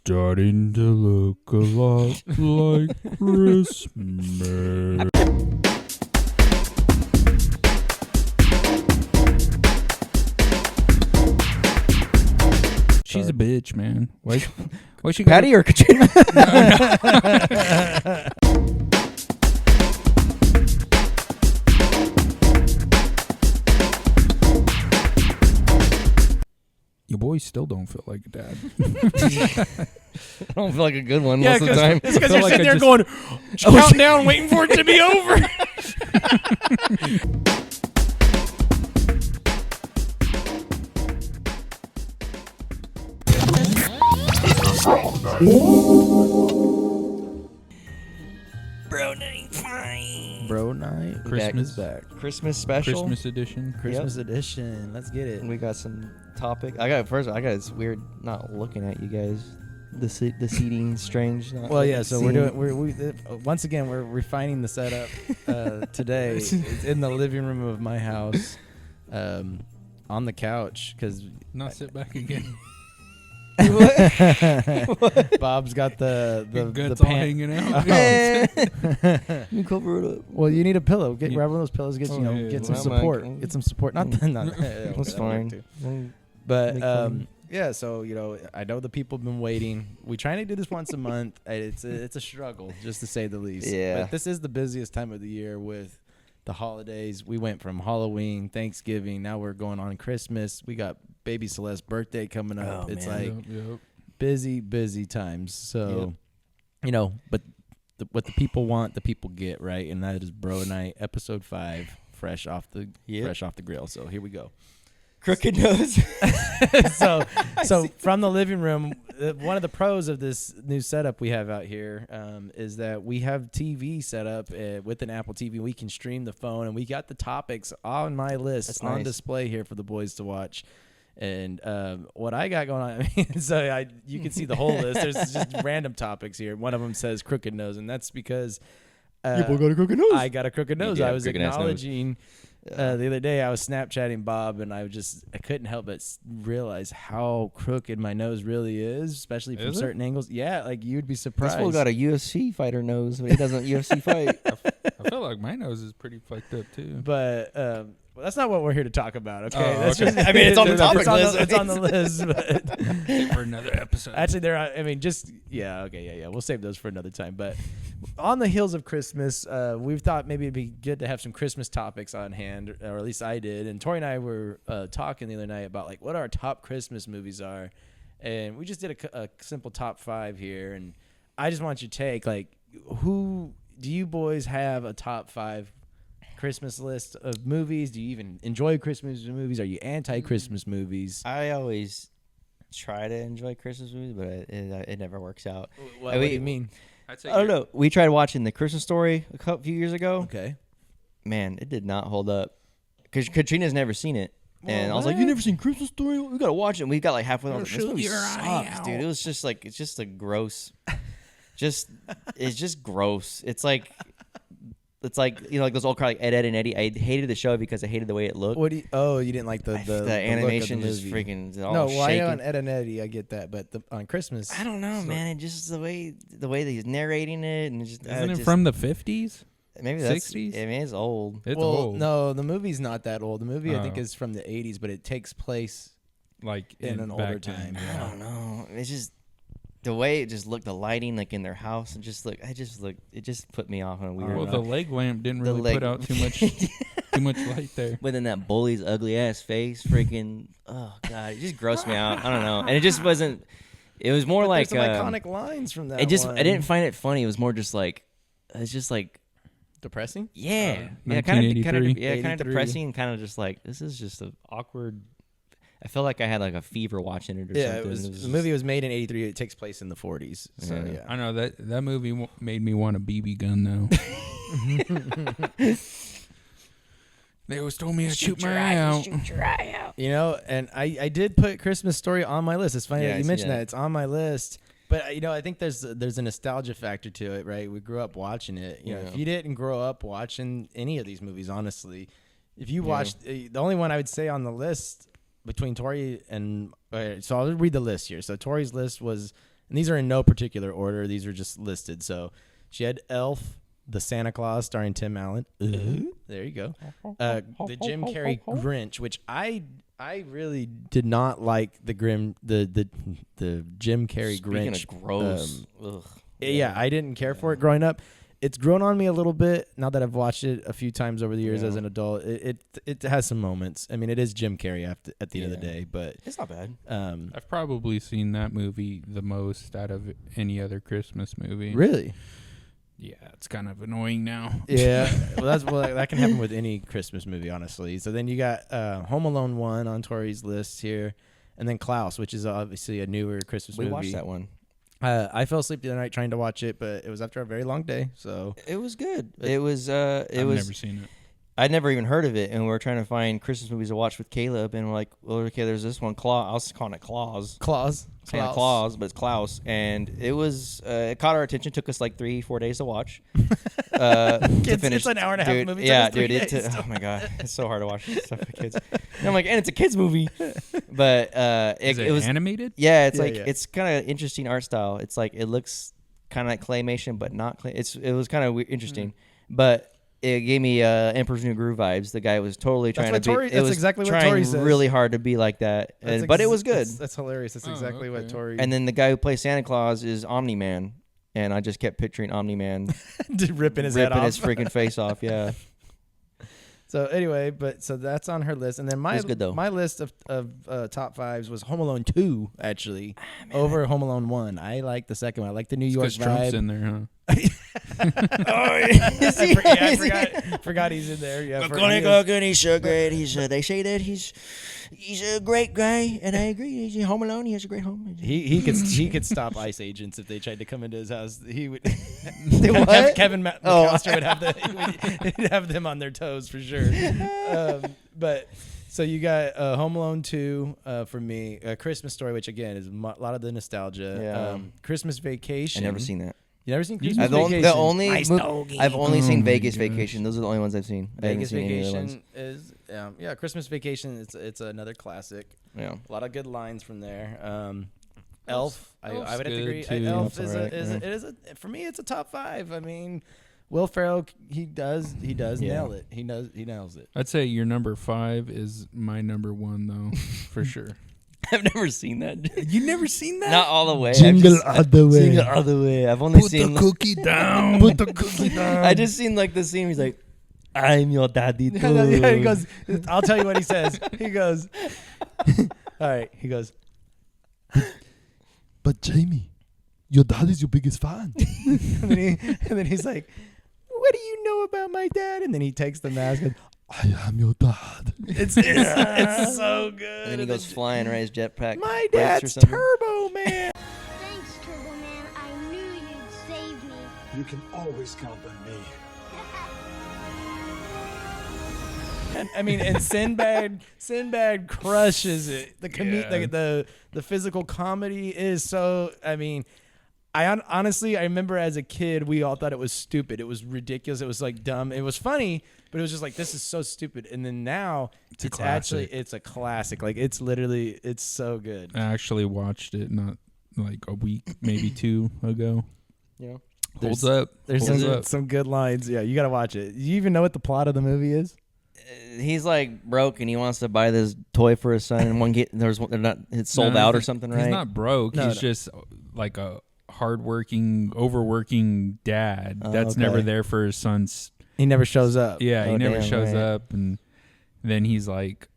starting to look a lot like Christmas. She's a bitch, man. Why she Patty or Katrina? Your boys still don't feel like a dad. I don't feel like a good one most of the time. It's because you're sitting there going, counting down, waiting for it to be over. BroNight fine. BroNight. Christmas back. Christmas special. Christmas edition. Christmas edition. Let's get it. We got some topic. I got this weird not looking at you guys. The seating strange. Not Well, yeah. So seeing. we once again we're refining the setup today. It's in the living room of my house, on the couch because Not sit back again. Bob's got the Guts the all hanging out. You cover it up. Well, you need a pillow. Grab one of those pillows. Get some Well, support. Mike, Get some support. Not That's fine. But Make fun. yeah, so I know the people have been waiting. We try to do this once a month. It's a struggle, just to say the least. Yeah. But this is the busiest time of the year with the holidays. We went from Halloween, Thanksgiving, now we're going on Christmas. We got baby Celeste's birthday coming up. Oh, It's man. like busy times. So, but what the people want, the people get, right? And that is BroNight episode 5, fresh off the grill. So here we go. Crooked nose. so from the living room, one of the pros of this new setup we have out here is that we have TV set up with an Apple TV. We can stream the phone, and we got the topics on my list. That's on nice. display here for the boys to watch. And what I got going on, you can see the whole list. There's just random topics here. One of them says crooked nose, and that's because People got a crooked nose. I got a crooked nose. do I have was crooked-ass nose. acknowledging the other day. I was Snapchatting Bob, and I couldn't help but realize how crooked my nose really is, especially from certain angles. Yeah, like you'd be surprised. This fool got a UFC fighter nose, but he doesn't UFC fight. I feel like my nose is pretty fucked up too. But well, that's not what we're here to talk about. Okay, Oh, that's okay. just. I mean, it's on the topic list. It's on the list. But For another episode. actually, we'll save those for another time. But on the heels of Christmas, we've thought maybe it'd be good to have some Christmas topics on hand, or at least I did. And Tori and I were talking the other night about like what our top Christmas movies are, and we just did a simple top 5 here. And I just want your take. Like, who do you boys have a top 5 Christmas list of movies? Do you even enjoy Christmas movies? Are you anti-Christmas movies? I always try to enjoy Christmas movies, but it never works out. What do you mean? I don't know. We tried watching The Christmas Story a few years ago. Okay. Man, it did not hold up. Because Katrina's never seen it. And Well, I was like, what? you never seen Christmas Story? We got to watch it. And we got like halfway. I was like, this shoot movie your eye sucks, out. dude. It was just like, it's just a gross. It's just gross. It's like like those old like Ed and Eddie. I hated the show because I hated the way it looked. You didn't like the animation look of just the movie. freaking all No, well, I shaking. know on Ed and Eddie, I get that, but on Christmas, I don't know, man. It just the way that he's narrating it, and just Isn't it from the 50s? maybe that's 60s? I mean, it's old. It's well, old. no, the movie's not that old. The movie I think Oh. is from the 80s, but it takes place Like in an older back then. time. I Yeah. don't know. It's just the way it just looked, the lighting like in their house, and it just put me off on a weird. Well, the leg lamp didn't The really leg- put out too much light there. But then that bully's ugly ass face, freaking, oh god, it just grossed me out. I don't know, and it just wasn't. It was more But like there's some iconic lines from that. I one. didn't find it funny. It was more just like it's just like depressing. yeah, kind of 1983. depressing, kind of just like this is just an awkward. I felt like I had like a fever watching it or Yeah, something. the just- movie was made in '83. It takes place in the '40s. So Yeah. yeah. I know that movie made me want a BB gun though. They always told me to shoot my eye out. And I did put Christmas Story on my list. It's funny Yeah, that I you see mentioned that. that. It's on my list. But I think there's a nostalgia factor to it, right? We grew up watching it. You know, if you didn't grow up watching any of these movies, honestly, if you watched the only one I would say on the list between Tori and so I'll read the list here. So Tori's list was And these are in no particular order. These are just listed. So she had Elf, the Santa Claus starring Tim Allen. There you go. The Jim Carrey Grinch, which I really did not like the Jim Carrey Speaking Grinch. of gross. Yeah, I didn't care for it growing up. It's grown on me a little bit now that I've watched it a few times over the years as an adult. It has some moments. I mean, it is Jim Carrey at the end of the day, but it's not bad. I've probably seen that movie the most out of any other Christmas movie. Really? Yeah, it's kind of annoying now. Yeah, well, that can happen with any Christmas movie, honestly. So then you got Home Alone 1 on Tori's list here, and then Klaus, which is obviously a newer Christmas movie. We watched that one. I fell asleep the other night trying to watch it, but it was after a very long day. So it was good. I've never seen it. I'd never even heard of it, and we were trying to find Christmas movies to watch with Caleb, and we're like, well, okay, there's this one, I was calling it Santa Claus, but it's Klaus, and it was it caught our attention. Took us like 3-4 days to watch. To finish. It's an hour and a half dude, movie. Yeah, dude. Oh my god, it's so hard to watch stuff with kids. And I'm like, and it's a kids movie, but it was animated. Yeah, it's it's kind of interesting art style. It's like it looks kind of like claymation, but not clay. It was kind of interesting, but. It gave me Emperor's New Groove vibes. The guy was totally trying to be. That's exactly what Tori says. Really hard to be like that, but it was good. That's hilarious. That's exactly what Tori. And then the guy who plays Santa Claus is Omni Man, and I just kept picturing Omni Man ripping his head off, his freaking face off. Yeah. So anyway, so that's on her list, and then my list of top fives was Home Alone 2 actually over Home Alone 1. I like the second one. I like the New York vibe. Trump's in there, huh? I forgot he's in there. Yeah, he's so great. They say that he's a great guy, and I agree. He's Home Alone. He has a great home. He could stop ICE agents if they tried to come into his house. He would. What? Kevin McAllister would have he'd have them on their toes for sure. But so you got Home Alone 2 for me, Christmas Story, which again is a lot of the nostalgia. Yeah. Christmas Vacation. I've never seen that. You never seen Christmas Vacation? I've only seen Vegas Vacation. Those are the only ones I've seen. Vegas Vacation is Christmas Vacation. It's another classic. Yeah, a lot of good lines from there. Elf, I would have to agree. Too. Elf for me. It's a top 5. I mean, Will Ferrell, he nail it. He nails it. I'd say your number 5 is my number 1 though, for sure. I've never seen that. You never seen that? Not all the way. Jingle all the way. Jingle all the way. I've only seen the cookie down. Put the cookie down. I just seen like the scene. He's like, "I'm your daddy too." Yeah, he goes. I'll tell you what he says. He goes. All right. He goes. But Jamie, your dad is your biggest fan. and then he's like, "What do you know about my dad?" And then he takes the mask and. I am your dad. It's so good. And then he goes flying, right? His jetpack. My dad's Turbo Man. Thanks, Turbo Man. I knew you'd save me. You can always count on me. I mean, and Sinbad crushes it. The physical comedy is so. I mean, honestly, I remember as a kid, we all thought it was stupid. It was ridiculous. It was like dumb. It was funny, but it was just like, this is so stupid. And then now it's a classic. Like it's so good. I actually watched it not like a week, maybe 2 ago. Yeah. Holds up. There's some good lines. Yeah, you got to watch it. Do you even know what the plot of the movie is? He's like broke and he wants to buy this toy for his son, and it's sold out or something, right? He's not broke. He's just like a hardworking, overworking dad that's never there for his son's. He never shows up. Yeah, he never shows up, and then he's like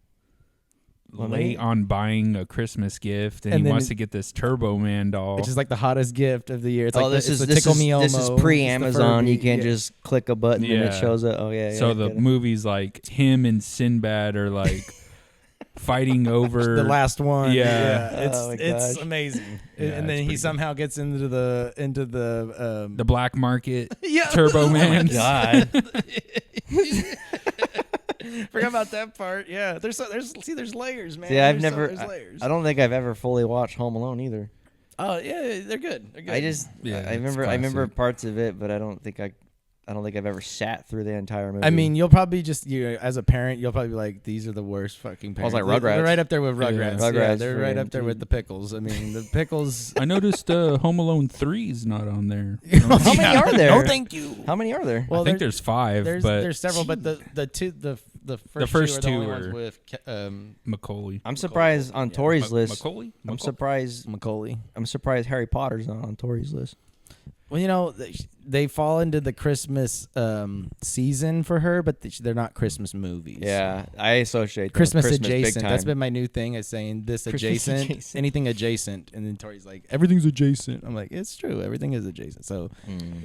late on buying a Christmas gift, and he wants to get this Turbo Man doll, which is like the hottest gift of the year. It's this is pre-Amazon. You can't just click a button and it shows up. Oh yeah. So the movie's like him and Sinbad are like fighting over the last one. Yeah. It's amazing. And then he somehow gets into the black market. Turbo Man. Oh my God. Forgot about that part. Yeah, there's layers, man. See, there's layers. I don't think I've ever fully watched Home Alone either. Oh yeah, they're good. I remember parts of it, but I don't think I I don't think I've ever sat through the entire movie. I mean, you'll probably just as a parent, you'll probably be like, "These are the worst fucking parents." I was like, Rugrats. They're right up there with Rugrats. Rugrats Yeah, they're right friggin' up there with the Pickles. I mean, the Pickles. I noticed Home Alone 3's not on there. how many are there? No, thank you. How many are there? Well, I think there's 5, but there's several, but the first two are the only ones with Macaulay. I'm surprised on Tori's list. Macaulay? I'm surprised. Macaulay. I'm surprised Harry Potter's not on Tori's list. Well, you know, they fall into the Christmas season for her, but they're not Christmas movies. Yeah, I associate Christmas Christmas adjacent. big time. That's been my new thing, is saying this Christmas adjacent, anything adjacent. And then Tori's like, everything's adjacent. I'm like, it's true, everything is adjacent. So,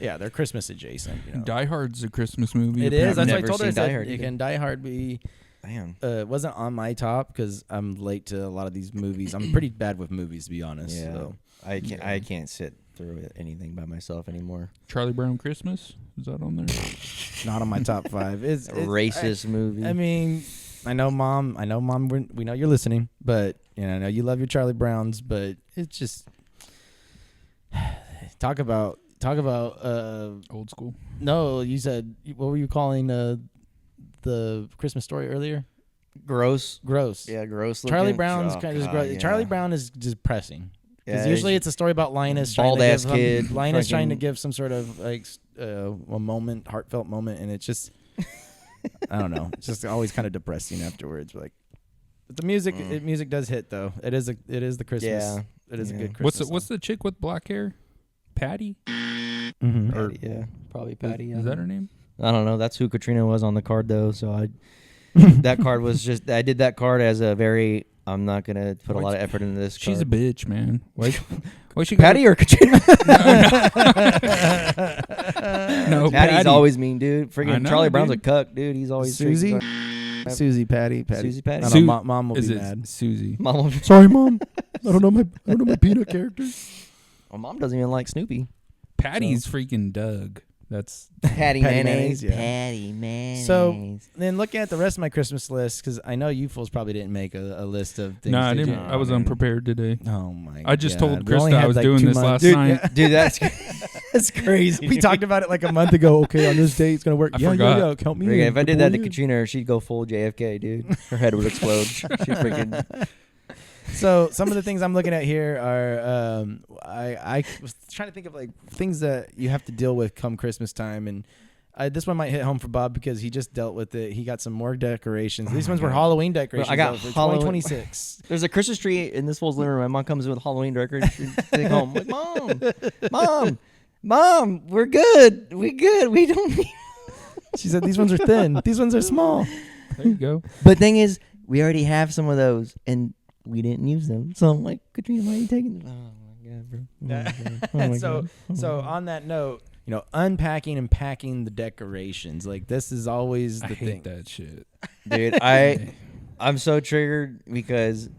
yeah, they're Christmas adjacent. You know? Die Hard's a Christmas movie. It is. That's I've what I never told her. I seen Die said, Hard you either. can Die Hard be. Damn. It wasn't on my top because I'm late to a lot of these movies. I'm pretty bad with movies, to be honest. Yeah. So. I can't sit through anything by myself anymore. Charlie Brown Christmas? Is that on there? Not on my top 5. It's Racist movie. I mean, I know, Mom. We know you're listening, but I know you love your Charlie Browns, but it's just talk about Old school. No, you said, what were you calling the Christmas Story earlier? Gross. Yeah, gross. Charlie Brown's kind of gross. Yeah. Charlie Brown is depressing. Because Yeah, usually it's a story about Linus bald-ass kid. Linus trying to fucking- give some sort of like a moment, heartfelt moment, and it's just I don't know. It's just always kind of depressing afterwards. But the music, music does hit though. It is the Christmas. Yeah. It is a good Christmas. What's the chick with black hair? Patty? Mm-hmm. Patty, yeah, probably Patty. Is that her name? I don't know. That's who Katrina was on the card though. So that card was just. I did that card as a very. I'm not gonna put a lot of effort into this. She's a card. bitch, man. Why she Patty or Katrina? No, Patty's Patty. always mean, dude. I Freaking know, Charlie Brown's dude. a cuck, dude. He's always Susie? treating- Susie, Patty. Susie, Patty. I don't know, Mom will Is be it mad. Susie? Mom. Sorry, Mom. I don't know my peanut character. Well, Mom doesn't even like Snoopy. Patty's freaking Doug. That's Patty Patty mayonnaise. mayonnaise, yeah. Patty mayonnaise. So then, looking at the rest of my Christmas list, because I know you fools probably didn't make a list of things. no, I did didn't. you? I was unprepared today. Oh my! I just God. told We only Krista I had, was like, doing 2 this months. last night. dude, that's crazy. We talked about it like a month ago. Okay, on this date it's gonna work. I yeah, forgot. yeah. Count me Freaking, in. if I did Pull that to me in. Katrina, she'd go full JFK, dude. Her head would explode. She'd freaking. So some of the things I'm looking at here are I was trying to think of like things that you have to deal with come Christmas time, and this one might hit home for Bob because he just dealt with it. He got some more decorations. These ones were Halloween decorations. I got for Halloween- 2026. There's a Christmas tree in this fool's living room. My mom comes in with Halloween decorations. Take home. Like, Mom, we're good. We good. We don't need. She said these ones are thin. These ones are small. There you go. But thing is, we already have some of those, and we didn't use them. So I'm like, Katrina, why are you taking them? Oh my god, bro. Oh my God. Oh my so God. so on that note, unpacking and packing the decorations, like this is always the I thing. hate that shit. Dude, I'm so triggered because,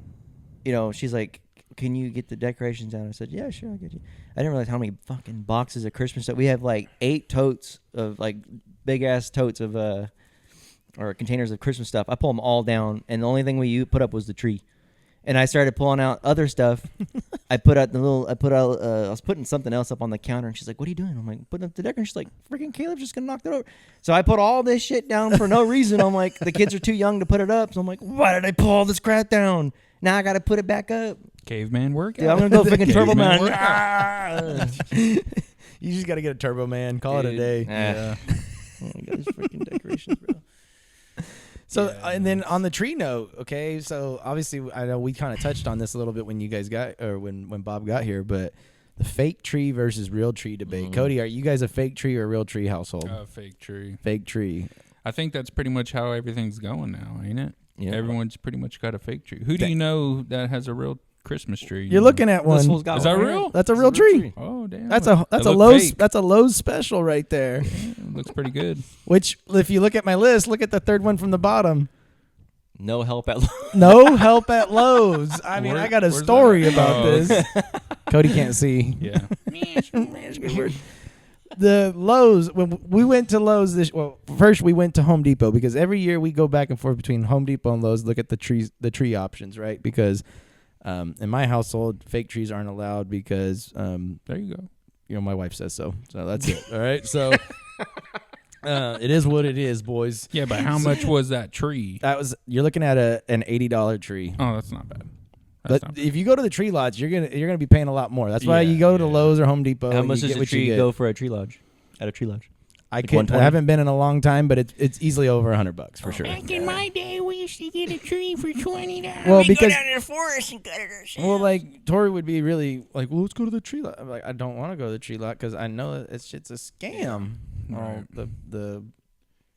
she's like, can you get the decorations down? I said, yeah, sure, I'll get you. I didn't realize how many fucking boxes of Christmas stuff. We have like 8 totes of like big ass totes of or containers of Christmas stuff. I pull them all down, and the only thing we put up was the tree. And I started pulling out other stuff. I was putting something else up on the counter, and she's like, what are you doing? I'm like, putting up the decoration. She's like, freaking Caleb's just going to knock that over. So I put all this shit down for no reason. I'm like, the kids are too young to put it up. So I'm like, why did I pull all this crap down? Now I got to put it back up. Caveman workout. Dude, I'm going to go freaking Turbo Caveman Man. workout. You just got to get a Turbo Man. Call it a Dude. day. Yeah. Oh my God, these freaking decorations, bro. So and then on the tree note, okay, so obviously I know we kind of touched on this a little bit when you guys when Bob got here, but the fake tree versus real tree debate. Cody, are you guys a fake tree or a real tree household? Fake tree. Fake tree. I think that's pretty much how everything's going now, ain't it? Yeah. Everyone's pretty much got a fake tree. Who do you know that has a real Christmas tree? You're looking at This one. fool's got Is that one. real? That's a real tree. Oh damn. That's It a look Lowe's fake. that's a Lowe's special right there. It looks pretty good. Which if you look at my list, look at the third one from the bottom. No help at No help at Lowe's. I mean, Where- I got a where's story that? about Oh, this. Cody can't see. Yeah. The Lowe's, when we went to Lowe's first we went to Home Depot because every year we go back and forth between Home Depot and Lowe's, look at the tree options, right? Because in my household, fake trees aren't allowed because There you go. my wife says so. So that's it. All right. So It is what it is, boys. Yeah, but how much was that tree? You're looking at an $80 tree. Oh, that's not bad. But if you go to the tree lodge, you're gonna be paying a lot more. That's why you go to Lowe's or Home Depot. How much does a tree go for a tree lodge? At a tree lodge, I haven't been in a long time, but it's easily over $100 for sure. Back in my day, we used to get a tree for $20. Well, because go down to the forest and cut it ourselves. well, like Tori would be really like, well, let's go to the tree lot. I'm like, I don't want to go to the tree lot because I know it's a scam. Right.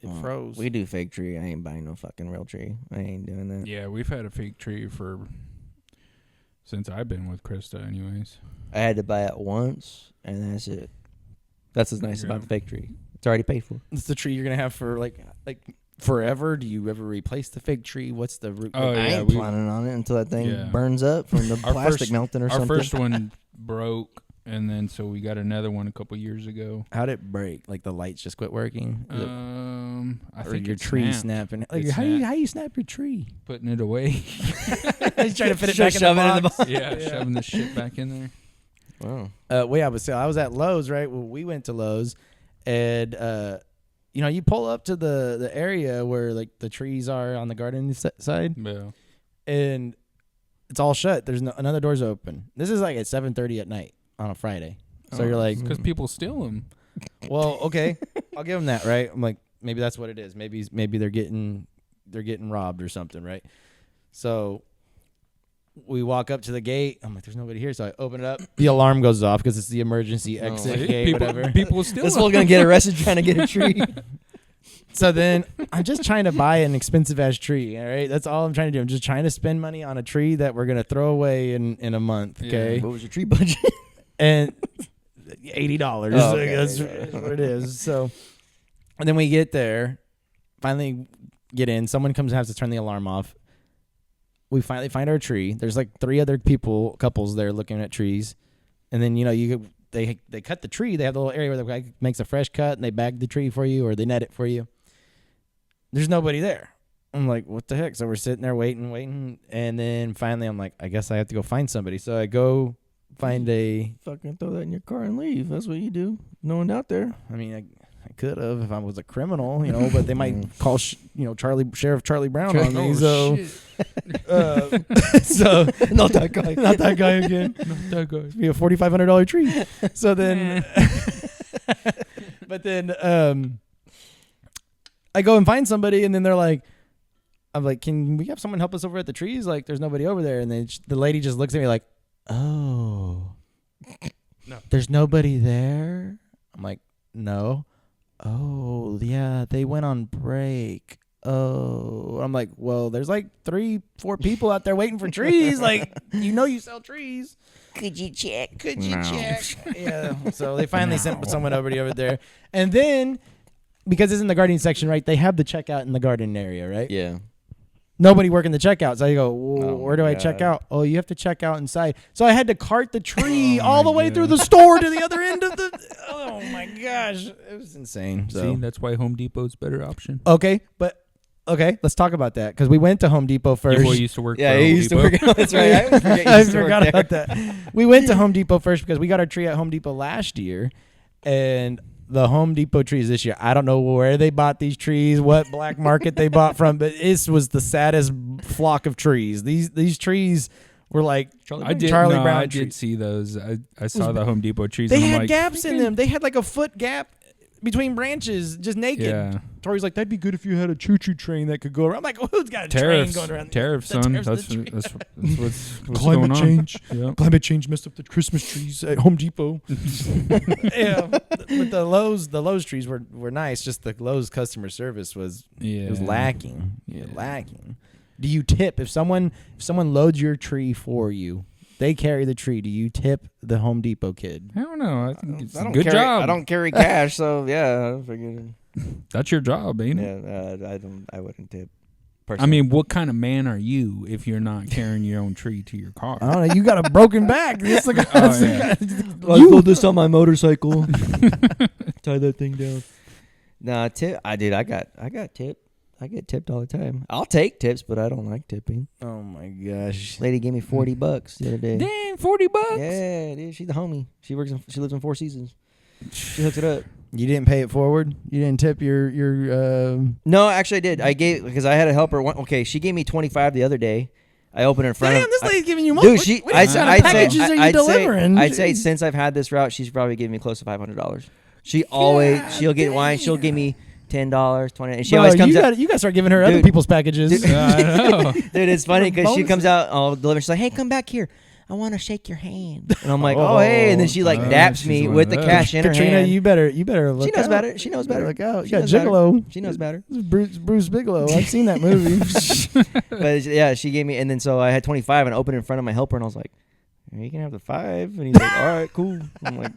It froze. We do fake tree. I ain't buying no fucking real tree. I ain't doing that. Yeah, we've had a fake tree since I've been with Krista, anyways. I had to buy it once, and that's it. That's what's nice about the fake tree. It's already paid for. It's the tree you're gonna have for like forever. Do you ever replace the fake tree? What's the root? Oh, I yeah, ain't planning on it until that thing burns up from the plastic melting or something. Our first one broke, and then so we got another one a couple years ago. How'd it break? Like the lights just quit working? I think your tree snapping. Like how you snap your tree? Putting it away. He's trying to fit it back in the box. Yeah, shoving the shit back in there. Wow. I was at Lowe's, right? Well, we went to Lowe's, and you pull up to the area where like the trees are on the garden side, and it's all shut. There's another door's open. This is like at 7:30 at night on a Friday. So you're like, because people steal them. Well, okay, I'll give them that, right? I'm like, maybe that's what it is. Maybe they're getting robbed or something, right? So we walk up to the gate. I'm like, there's nobody here. So I open it up. The alarm goes off because it's the emergency exit gate, whatever. People steal This fool's going to get arrested trying to get a tree. So then I'm just trying to buy an expensive-ass tree, all right? That's all I'm trying to do. I'm just trying to spend money on a tree that we're going to throw away in a month, okay? What was your tree budget? And $80. Oh, okay. That's what it is. So, and then we get there, finally get in. Someone comes and has to turn the alarm off. We finally find our tree. There's like 3 other couples there looking at trees. And then, they cut the tree. They have the little area where the guy makes a fresh cut and they bag the tree for you or they net it for you. There's nobody there. I'm like, what the heck? So we're sitting there waiting. And then finally I'm like, I guess I have to go find somebody. So I go find fucking throw that in your car and leave. That's what you do. No one out there. I mean, I could have if I was a criminal, but they might call, Sheriff Charlie Brown on me. So, so not that guy. Not that guy again. Not that guy. It'd be a $4,500 tree. So then, but then, I go and find somebody, and then I'm like, can we have someone help us over at the trees? Like, there's nobody over there, and then the lady just looks at me like, oh, no, there's nobody there. I'm like, no. Oh, yeah, they went on break. Oh, I'm like, well, there's like 3-4 people out there waiting for trees. Like, you sell trees. Could you check? Yeah. So they finally sent someone over there. And then, because it's in the gardening section, right, they have the checkout in the garden area, right? Yeah. Nobody working the checkout. So I go, well, where do I check out? Oh, you have to check out inside. So I had to cart the tree all the way through the store to the other end of the... Oh, my gosh. It was insane. So. See, that's why Home Depot's a better option. Okay, let's talk about that. Because we went to Home Depot first. Your boy used to work for he Home used Depot. to work. That's right. I always forget I forgot about that. We went to Home Depot first because we got our tree at Home Depot last year. And... the Home Depot trees this year, I don't know where they bought these trees, what black market they bought from, but this was the saddest flock of trees. These trees were like Charlie Brown I trees. did see those. I saw the Home Depot trees. They and I'm had like, gaps in them. They had like a foot gap between branches, just naked. Yeah. Tori's like, that'd be good if you had a choo-choo train that could go around. I'm like, who's got a train going around? Tariffs, son. That's what's Climate going change. On. Yep. Climate change messed up the Christmas trees at Home Depot. Yeah, but the Lowe's trees were nice. Just the Lowe's customer service was lacking. Yeah. Lacking. Do you tip if someone loads your tree for you? They carry the tree. Do you tip the Home Depot kid? I don't know. I think it's a good good job. I don't carry cash, so yeah, I figured. That's your job, ain't it? Yeah, I wouldn't tip. I mean, what kind of man are you if you're not carrying your own tree to your car? I don't know. You got a broken back. It's like, I pulled this on my motorcycle. Tie that thing down. Nah, tip. I got tipped. I get tipped all the time. I'll take tips, but I don't like tipping. Oh my gosh! Lady gave me $40 the other day. Dang, $40. Yeah, dude, she's the homie. She lives in Four Seasons. She hooked it up. You didn't pay it forward? You didn't tip your No, actually I did. I gave because I had a helper. Okay, she gave me $25 the other day. I opened it in front of. Damn, this lady's giving you money. Dude, what kind of packages are you delivering? I'd say since I've had this route, she's probably given me close to $500. She'll get wine. She'll give me $10, $20, and she always comes out. You guys start giving her other people's packages. I know. Dude, it's funny because she comes out. I'll deliver. She's like, "Hey, come back here. I want to shake your hand." And I'm like, "Oh, hey!" And then she like daps me with the cash in her Katrina, hand. you better look. She knows out. better. She knows better. Look out! She You got knows better. Gigolo. She knows better. This is Bruce Bigelow. I've seen that movie. But yeah, she gave me, and then so I had 25 and I opened it in front of my helper, and I was like, "You can have the 5." And he's like, "All right, cool." I'm like,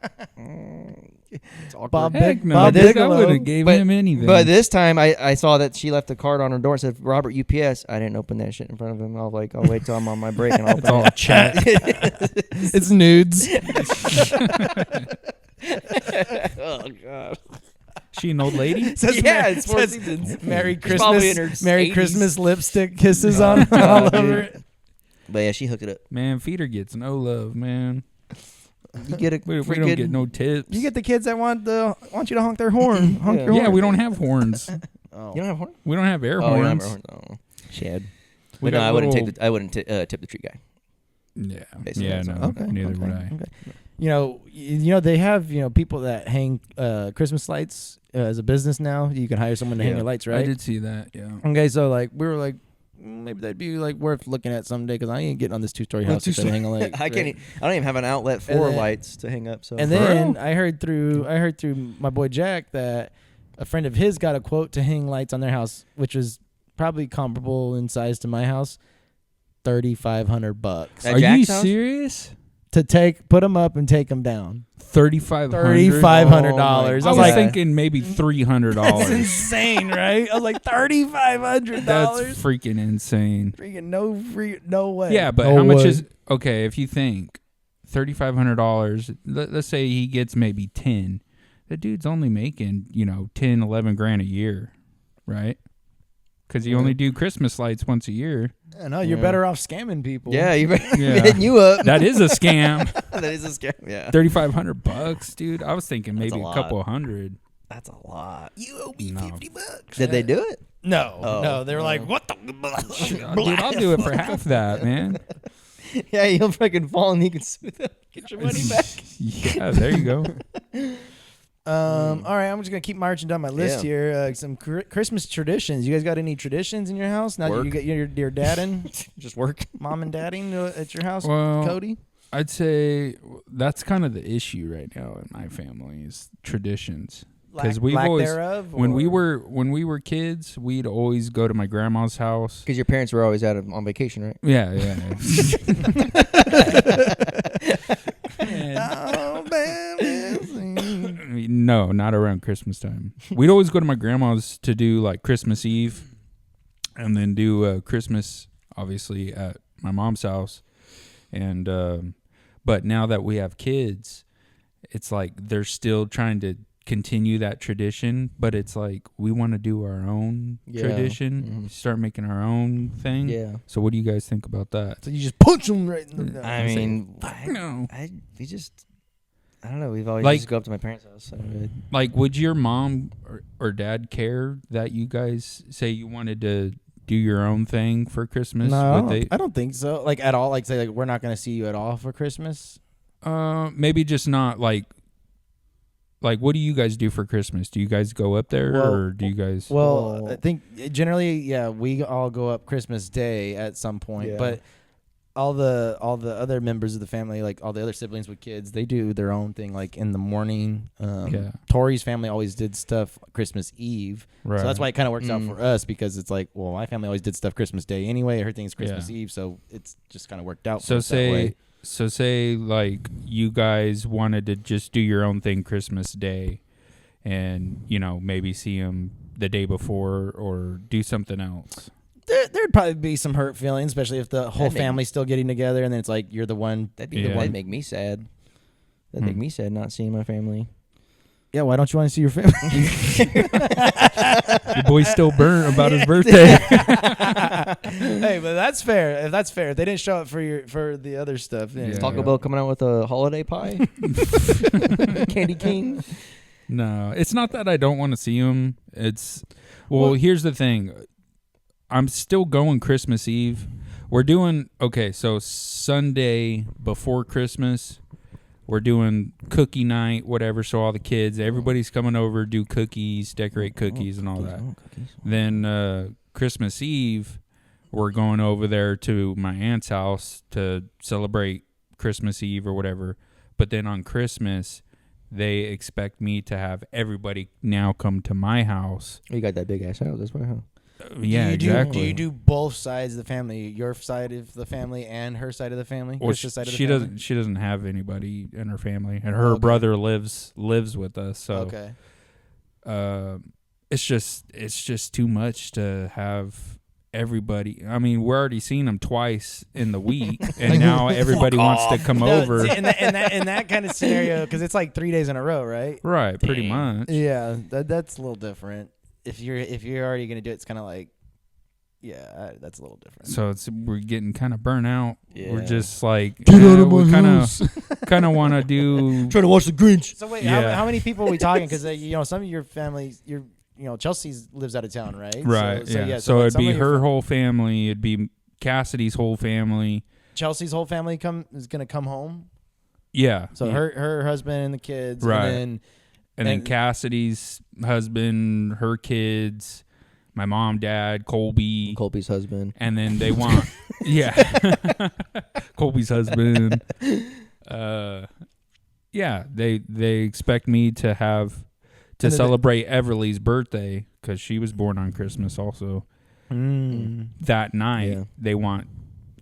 it's awkward. Heck no, Bob dude, I Bigelow. would have gave him anything. But this time I saw that she left a card on her door and said Robert UPS. I didn't open that shit in front of him. I was like, I'll wait till I'm on my break and I'll it's open all it. chat. It's nudes. Oh god. She an old lady? Yeah, it's Four Seasons. Merry She's probably in Christmas. her Merry 80s. Christmas lipstick kisses on all over it. But yeah, she hooked it up. Man, feeder gets no love, man. You get a We don't get no tips. You get the kids that want you to honk their horn. Honk your horn. Yeah, we don't have horns. You don't have horn? We don't have air Oh, you don't have horns. air horns. Oh. Shed. We But no, got I wouldn't little- take the. I wouldn't tip the tree guy. Yeah, Basically, yeah, that's no, all. Okay, neither okay, would I. okay. You know they have people that hang Christmas lights as a business now. You can hire someone to hang Yeah. your lights, I right? did see that. Yeah. Okay, so like we were like, maybe that'd be like worth looking at someday because I ain't getting on this 2-story house to hang a light. I can't. I don't even have an outlet for And then- lights to hang up. So And then I heard through my boy Jack that a friend of his got a quote to hang lights on their house, which was probably comparable in size to my house, $3,500 At Are you Jack's house? serious? to put them up and take them down. $3,500. $3,500. I was God. thinking maybe $300. That's insane, right? I was like $3,500. That's freaking insane. freaking no way. Yeah, but No how much way. is okay? If you think $3,500, let's say he gets maybe 10. The dude's only making 10, 11 grand a year, right? Because you only do Christmas lights once a year. I know you're Yeah. better off scamming people. Yeah, you better Yeah. hitting you up. That is a scam. That is a scam. Yeah, $3,500, dude. I was thinking That's maybe a a lot. couple hundred. that's a lot. You owe me No. $50. Did they do it? No, Oh. no. They were like, "What the?" Dude, I'll do it for half that, man. Yeah, you'll fucking fall and you can sue them. Get your money back. Yeah, there you go. All right, I'm just gonna keep marching down my list Yeah. here. Some Christmas traditions. You guys got any traditions in your house? Now that Work. you get your dadding, Just work. mom and dadding at your house, Well, Cody. I'd say that's kind of the issue right now in my family is traditions. Because we've lack always, thereof, when we or- were kids, we'd always go to my grandma's house. Because your parents were always out on vacation, right? Yeah, yeah. Oh man, No, not around Christmas time. We'd always go to my grandma's to do like Christmas Eve, and then do Christmas obviously at my mom's house. And but now that we have kids, it's like they're still trying to continue that tradition, but it's like we want to do our own tradition, start making our own thing. Yeah. So what do you guys think about that? so you just punch them right in the. I mean, No. I don't know. We've always Like- just go up to my parents' house. So Like, would your mom or dad care that you guys say you wanted to do your own thing for Christmas? No, Would I don't think so. Like at all. Like say like we're not gonna see you at all for Christmas. Maybe just not like what do you guys do for Christmas? Do you guys go up there or do you guys? Well, I think generally, yeah, we all go up Christmas Day at some point, Yeah. but all the other members of the family, like all the other siblings with kids, they do their own thing, like in the morning. Yeah. Tori's family always did stuff Christmas Eve, Right. so that's why it kind of works out for us because it's like, well, my family always did stuff Christmas Day anyway. Her thing's Christmas Eve, so it's just kind of worked out. So for us that way. say like you guys wanted to just do your own thing Christmas Day, and maybe see them the day before or do something else. There'd probably be some hurt feelings, especially if the whole That'd make- family's still getting together, and then it's like you're the one. that'd be Yeah. that'd make me sad. That'd make Hmm. me sad not seeing my family. Yeah, why don't you want to see your family? Your boy's still burnt about his birthday. Hey, but that's fair. If that's fair, if they didn't show up for the other stuff. Then Yeah. Taco Bell coming out with a holiday pie. Candy King. No, it's not that I don't want to see him. It's here's the thing. I'm still going Christmas Eve. We're doing so Sunday before Christmas, we're doing cookie night, whatever. So all the kids, everybody's coming over, do cookies, decorate cookies, and all that. Then Christmas Eve, we're going over there to my aunt's house to celebrate Christmas Eve or whatever. But then on Christmas, they expect me to have everybody now come to my house. You got that big ass house. That's why, huh? Yeah, exactly. Do you do both sides of the family, your side of the family and her side of the family? Well, Side of the she family? doesn't. She doesn't have anybody in her family, and her brother lives with us. So, it's just too much to have everybody. I mean, we're already seeing them twice in the week, and now everybody wants to come over. In that kind of scenario, because it's like 3 days in a row, right? Right, pretty much. Yeah, that's a little different. If you're already gonna do it, it's kind of like, that's a little different. So we're getting kind of burnt out. Yeah. We're just like Get out of we my kind house. of want to do. Trying to watch the Grinch. So wait, Yeah. how many people are we talking? Because some of your family, Chelsea lives out of town, right? Right. So So like it'd some be of your her whole family. It'd be Cassidy's whole family. Chelsea's whole family is gonna come home. Yeah. So her husband and the kids, Right. And then Cassidy's husband, her kids, my mom, dad, Colby's husband. and then they want, Colby's husband. They expect me to celebrate Everly's birthday because she was born on Christmas also. That night, Yeah. they want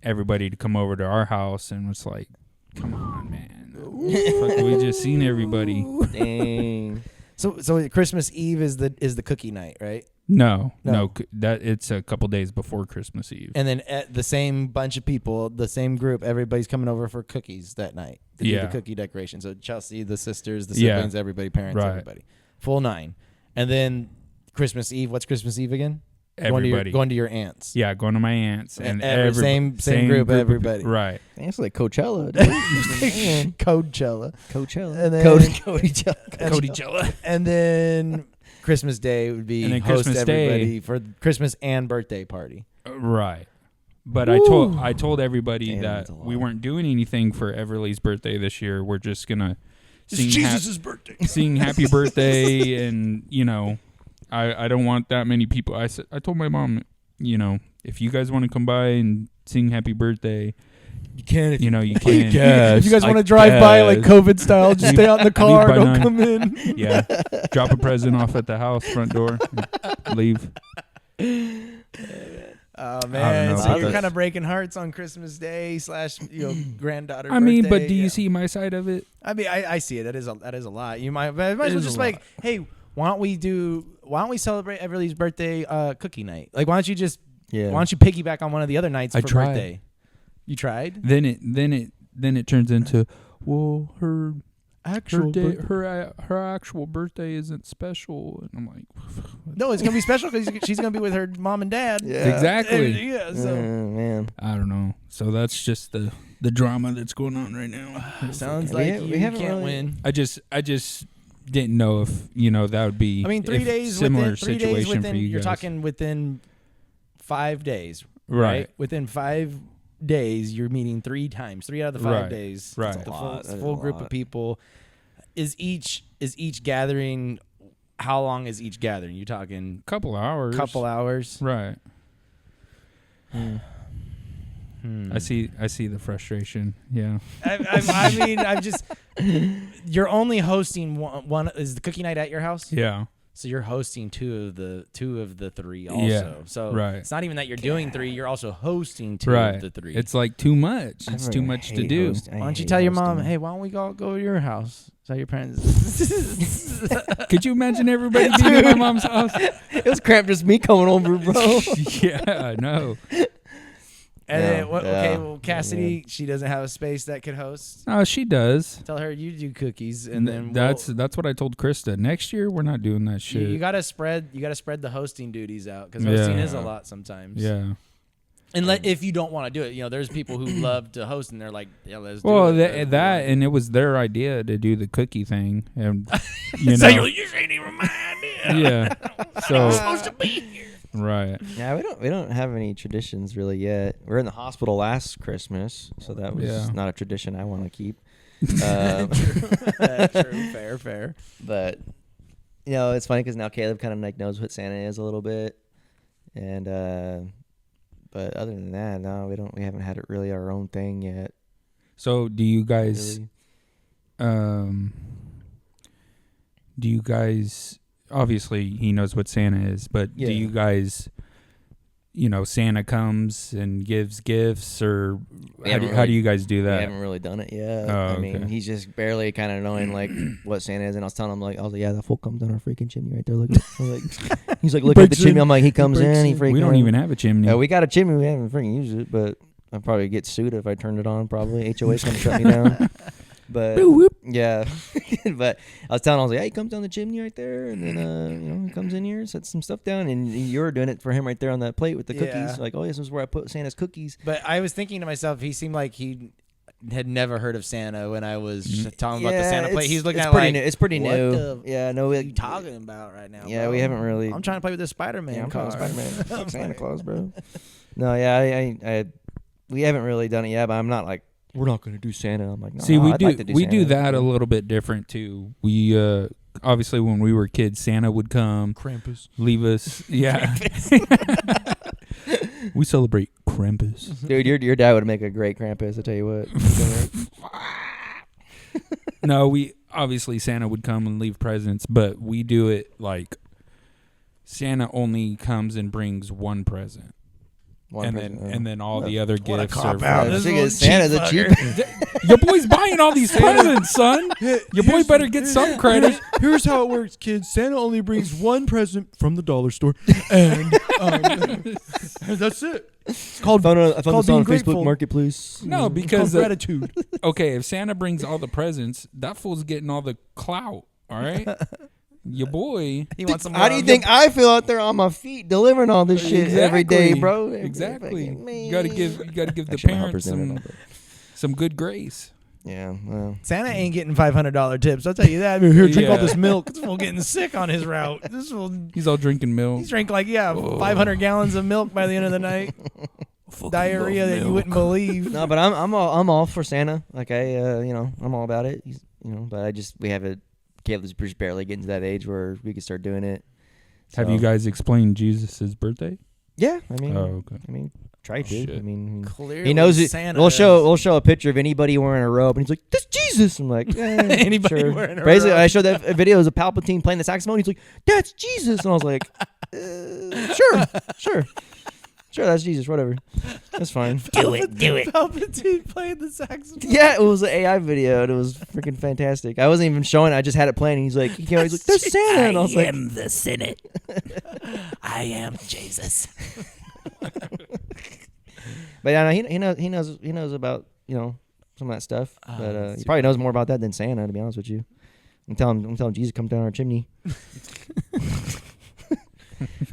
everybody to come over to our house, and it's like, come on, man. Fuck, we just seen everybody. Dang. So Christmas Eve is the cookie night, right? No, that it's a couple days before Christmas Eve. And then the same bunch of people, the same group, everybody's coming over for cookies that night. To do the cookie decoration. So Chelsea, the sisters, the siblings, everybody, parents, everybody. Full 9. And then Christmas Eve, what's Christmas Eve again? Everybody. Going to your aunts. Yeah, going to my aunts. And same group of everybody. Right. It's like Coachella, dude. Coachella. Coachella. And then Coachella. And then Christmas Day would be And then host Christmas everybody Day. for Christmas and birthday party. Right. But I told everybody Damn, that that's a lot. we weren't doing anything for Everly's birthday this year. We're just gonna birthday. sing happy birthday, and I don't want that many people. I told my mom, if you guys want to come by and sing happy birthday, You can. you can. If you guys want to drive by like COVID style, just stay out in the car. by Don't 9. come in. Yeah, drop a present off at the house front door, and leave. Oh man, know so about you're that. kind of breaking hearts on Christmas Day / granddaughter. I mean, but birthday. do you Yeah. see my side of it? I mean, I see it. That is a lot. You might as well is just a like, lot. hey, why don't we celebrate Everly's birthday cookie night? Like, why don't you just why don't you piggyback on one of the other nights I for tried. birthday? You tried? Then it turns into, well, her Actual her actual birthday isn't special, and I'm like, No, it's gonna be special because she's gonna be with her mom and dad. Yeah. exactly. Yeah. So Man. I don't know. So that's just the drama that's going on right now. sounds We like ha- you we haven't can't really- win. I just didn't know if that would be. I mean, 3 if days similar within 3 days situation within. for you You're guys. talking within 5 days, right. Within 5 days, you're meeting 3 times. 3 out of the 5 Right. days. Right. The That is full a group lot. of people. Is each gathering? How long is each gathering? You talking Couple hours. couple hours? Right. Hmm. I see the frustration. Yeah. I mean, I'm just. You're only hosting one. Is the cookie night at your house? Yeah. So you're hosting two of the 3 also. Yeah, So right. it's not even that you're doing 3. You're also hosting 2 Right. of the 3. It's like too much. It's too I much to hate do. hosting. I Why don't you hate tell your mom, hosting. hey, why don't we go to your house? Tell your parents. Could you imagine everybody being at my mom's house? It was cramped just me coming over, bro. Yeah, I know. And then, Yeah. okay, well, Cassidy, she doesn't have a space that could host. Oh, she does. Tell her you do cookies, and then That's what I told Krista. Next year we're not doing that shit. you gotta spread the hosting duties out because hosting is a lot sometimes. Yeah. And if you don't want to do it, there's people who love to host and they're like, yeah, let's do Well, it. that and it was their idea to do the cookie thing, and so you ain't even my idea. Yeah. So supposed to be here. Right. Yeah, we don't have any traditions really yet. We were in the hospital last Christmas, so that was not a tradition I want to keep. True. Fair. But it's funny because now Caleb kind of like knows what Santa is a little bit, and but other than that, no, we haven't had it really our own thing yet. So do you guys? Really. Do you guys? Obviously, he knows what Santa is, but do you guys? Santa comes and gives gifts, or how do you guys do that? We haven't really done it yet. Oh, I mean, he's just barely kind of knowing like what Santa is, and I was telling him I was like, yeah, that fool comes down our freaking chimney right there. Look, he's like, look at the chimney. I'm like, he comes in, he freaking. We don't even have a chimney. We got a chimney, we haven't freaking used it, but I'd probably get sued if I turned it on. Probably HOA's gonna shut me down. But yeah, but I was telling him, I was like, yeah, he comes down the chimney right there, and then he comes in here, sets some stuff down, and you're doing it for him right there on that plate with the cookies. Like, oh, this is where I put Santa's cookies. But I was thinking to myself, he seemed like he had never heard of Santa when I was telling him about the Santa plate. He's looking at pretty like, new. It's pretty what new. what are you talking about right now? Yeah, bro? we haven't really. I'm trying to play with this Spider-Man car. Spider-Man, Santa Claus, bro. No, yeah, we haven't really done it yet, but I'm not like, we're not going to do Santa. I'm like, no. See, I'd like to do we Santa. do that a little bit different too. We obviously when we were kids, Santa would come, Krampus, leave us. Yeah, we celebrate Krampus. Dude, your dad would make a great Krampus. I tell you what. No, we obviously Santa would come and leave presents, but we do it like Santa only comes and brings one present. And then all the other gifts are Santa's a cheap. Your boy's buying all these presents, son. Your boy better get some credit. Here's how it works, kids. Santa only brings one present from the dollar store, and that's it. It's called I found this on grateful. Facebook Marketplace. No, because gratitude. Okay, if Santa brings all the presents, that fool's getting all the clout. All right. Your boy. He wants some. How do you think I feel out there on my feet delivering all this shit every day, bro? Exactly. You gotta give the Actually, parents some good grace. Yeah, well, Santa ain't getting $500 tips. I'll tell you that. Here, drink all this milk. This fool getting sick on his route. This fool, he's all drinking milk. he's drank 500 gallons of milk by the end of the night. Diarrhea that you wouldn't believe. no, but I'm all for Santa. Like I'm all about it. But we have it. Caleb's just barely getting to that age where we can start doing it. Have you guys explained Jesus' birthday? Yeah, I mean, okay. Try to. Shit. I mean, Clearly he knows it. Santa We'll show a picture of anybody wearing a robe, and he's like, "That's Jesus." I'm like, Anybody sure. wearing a Basically, robe. I showed that video of Palpatine playing the saxophone. He's like, "That's Jesus," and I was like, "Sure, that's Jesus. Whatever, that's fine." do it. Palpatine playing the saxophone. Yeah, it was an AI video, and it was freaking fantastic. I wasn't even showing it. I just had it playing. And he came out, he's like, "There's Santa," and I was like, the Senate. I am Jesus. But yeah, no, he knows about some of that stuff. But he probably knows more about that than Santa, to be honest with you. I'm telling Jesus to come down our chimney.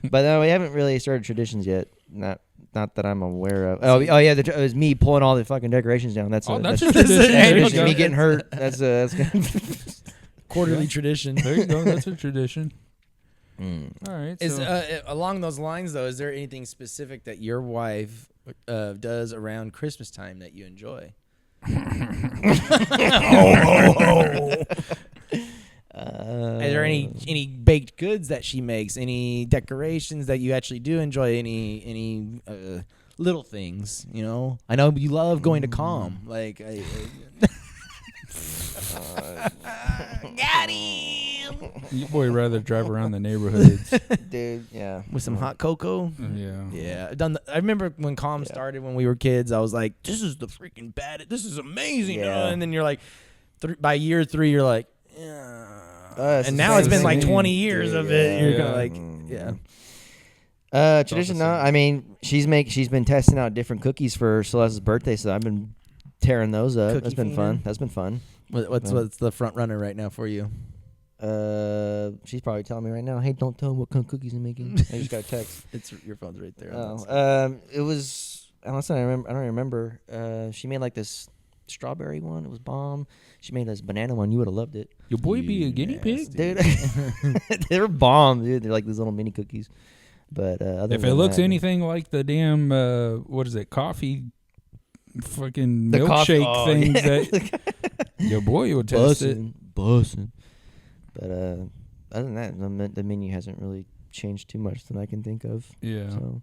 But no, we haven't really started traditions yet. Not that I'm aware of. Oh yeah, it was me pulling all the fucking decorations down. That's a that's tradition. tradition. There you Me go. getting hurt. That's Quarterly tradition. There you go. That's a tradition. All right. Is So. along those lines though, is there anything specific that your wife does around Christmas time that you enjoy? Is there any baked goods that she makes? Any decorations that you actually do enjoy? Any little things? I know you love going to Calm. Like, got him. Your boy rather drive around the neighborhoods. dude. Yeah, With some hot cocoa. Yeah. Yeah, I've done. I remember when Calm started when we were kids. I was like, "This is the freaking bad. This is amazing." Yeah. And then you're like, by year 3, you're like, yeah. It's And the now it's same been like thing. 20 years of it. You're kind of like, yeah. Tradition, no. I mean, she's been testing out different cookies for Celeste's birthday, so I've been tearing those up. Cookie That's been fun. That's been fun. What's the front runner right now for you? She's probably telling me right now, hey, don't tell him what kind of cookies I'm making. I just got a text. Your phone's right there. It was, honestly, I don't remember. She made like this strawberry one. It was bomb. She made this banana one. You would have loved it. Your boy be a guinea pig? Dude, they were bomb, dude. They're like these little mini cookies. But other If than it looks that, anything like the damn, what is it, coffee fucking The milkshake coffee- things yeah. that your boy will test it. Bussin'. But other than that, the menu hasn't really changed too much that I can think of. Yeah. So,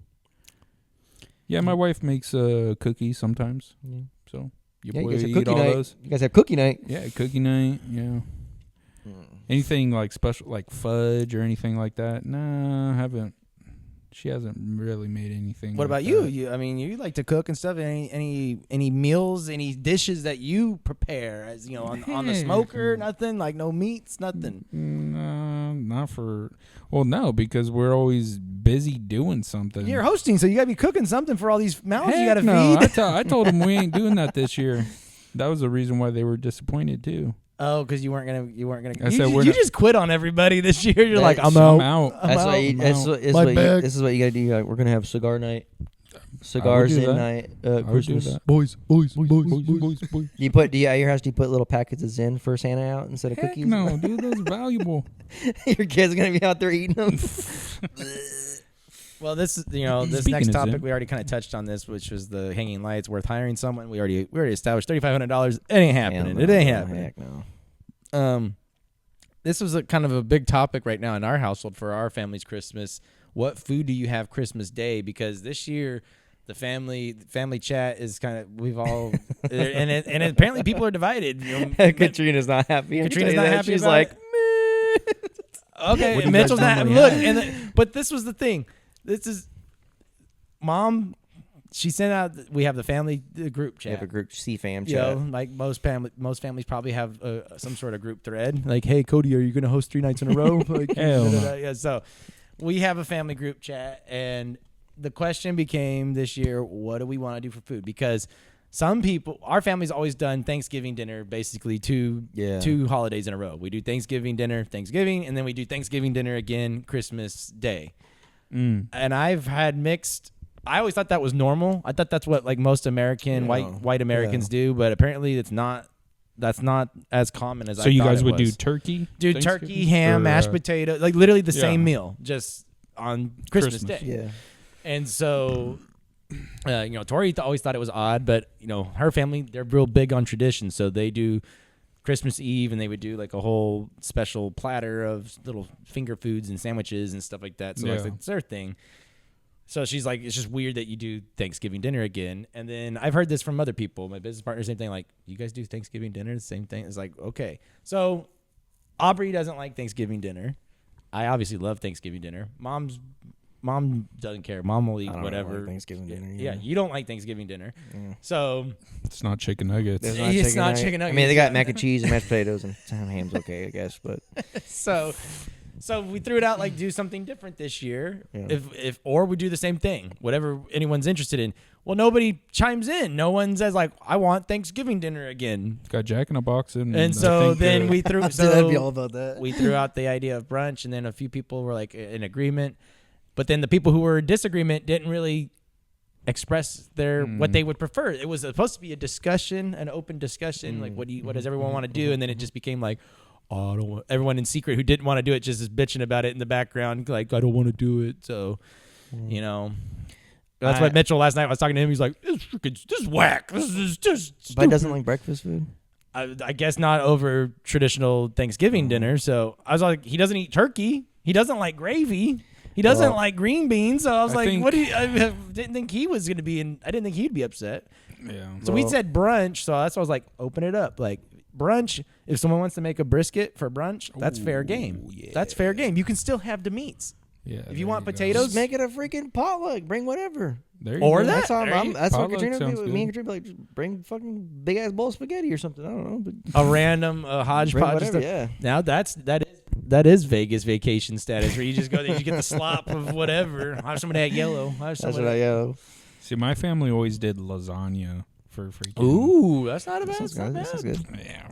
Yeah, my wife makes cookies sometimes. yeah. So your Yeah, you boy guys have eat cookie all night. those. You guys have cookie night. Yeah, cookie night. Yeah. Anything like special, like fudge or anything like that? Nah, I haven't. She hasn't really made anything. What like about you? that. You like to cook and stuff. Any meals, any dishes that you prepare as on the smoker? Nothing like no meats, nothing. No, not for. Well, no, because we're always busy doing something. You're hosting, so you gotta be cooking something for all these mouths you gotta no, feed. I told them we ain't doing that this year. That was the reason why they were disappointed too. Oh, because you weren't gonna. I said we're you not- just quit on everybody this year. You're like, I'm I'm out. out. That's I'm why. out. This is what you gotta do. Like, we're gonna have cigar night, cigars do in that. night, I would do Christmas. that. Boys. Do you put? Do you at your house? Do you put little packets of Zen for Santa out instead of Heck cookies? no, dude, those are valuable. Your kids gonna be out there eating them. Well, this Speaking next of topic Zen. we already kind of touched on this, which was the hanging lights worth hiring someone. We already established $3,500. It ain't happening. It ain't happening. Heck no. This was a kind of a big topic right now in our household for our family's Christmas. What food do you have Christmas Day? Because this year, the family chat is kind of we've all and apparently people are divided. Katrina's not happy. Katrina's not happy. She's about like, it. Okay, What do and you Mitchell's guys not. normally Look, have? but this was the thing. This is Mom. She sent out. We have the family group we chat. have a group C-fam You chat. know, like most families probably have some sort of group thread. Like, hey, Cody, are you going to host 3 nights in a row? Like, Hell no. yeah. So we have a family group chat, and the question became this year, what do we want to do for food? Because some people, our family's always done Thanksgiving dinner, basically two holidays in a row. We do Thanksgiving dinner, and then we do Thanksgiving dinner again, Christmas Day. Mm. And I've had mixed. I always thought that was normal. I thought that's what like most American white Americans do, but apparently it's not. That's not as common as I So you thought guys it would do was. turkey? Do Thanksgiving? turkey, ham, Or, mashed potato, like literally the yeah. same meal, just on Christmas Day. Yeah. And so, Tori always thought it was odd, but her family, they're real big on tradition, so they do Christmas Eve, and they would do like a whole special platter of little finger foods and sandwiches and stuff like that. So Yeah. it's their thing. So she's like, it's just weird that you do Thanksgiving dinner again. And then I've heard this from other people. My business partner, same thing. Like, you guys do Thanksgiving dinner? The same thing. It's like, okay. So Aubrey doesn't like Thanksgiving dinner. I obviously love Thanksgiving dinner. Mom doesn't care. Mom will eat I don't whatever. really like Thanksgiving dinner. Yeah, you don't like Thanksgiving dinner. Yeah. So It's not chicken nuggets. There's It's not nugget. chicken I mean, nuggets, they got yeah. mac and cheese and mashed potatoes and ham's okay, I guess. But So we threw it out like do something different this year. Yeah. Or we do the same thing, whatever anyone's interested in. Well, nobody chimes in. No one says like, I want Thanksgiving dinner again. It's got Jack in a Box in. And so then we threw I'd be all about that. we threw out the idea of brunch, and then a few people were like in agreement, but then the people who were in disagreement didn't really express what they would prefer. It was supposed to be a discussion, an open discussion, like what does everyone want to do, and then it just became like, oh, I don't want, everyone in secret who didn't want to do it just is bitching about it in the background, like I don't want to do it. So, that's what Mitchell last night. I was talking to him. He's like, this is whack. This is just stupid. But doesn't like breakfast food. I guess not over traditional Thanksgiving dinner. So I was like, he doesn't eat turkey. He doesn't like gravy. He doesn't like green beans. So I was like, what do you? I didn't think he was going to be in. I didn't think he'd be upset. Yeah. So we said brunch. So that's why I was like, open it up. Like brunch. If someone wants to make a brisket for brunch, that's fair game. yeah. That's fair game. You can still have the meats. Yeah. If you want go. potatoes, Just make it a freaking potluck. Bring whatever. There you or go. that. That's, all There you- that's what potluck Katrina would sounds be. Me and good. Katrina would be like, just bring fucking big ass bowl of spaghetti or something. I don't know. But a random bring hodgepodge. whatever. Just Yeah. Now that is that is Vegas vacation status, where you just go there, you get the slop of whatever. Have some of that yellow. Have some That's of what that. I yellow. See, my family always did lasagna for freaking. Ooh, that's not a bad. That sounds good. Yeah.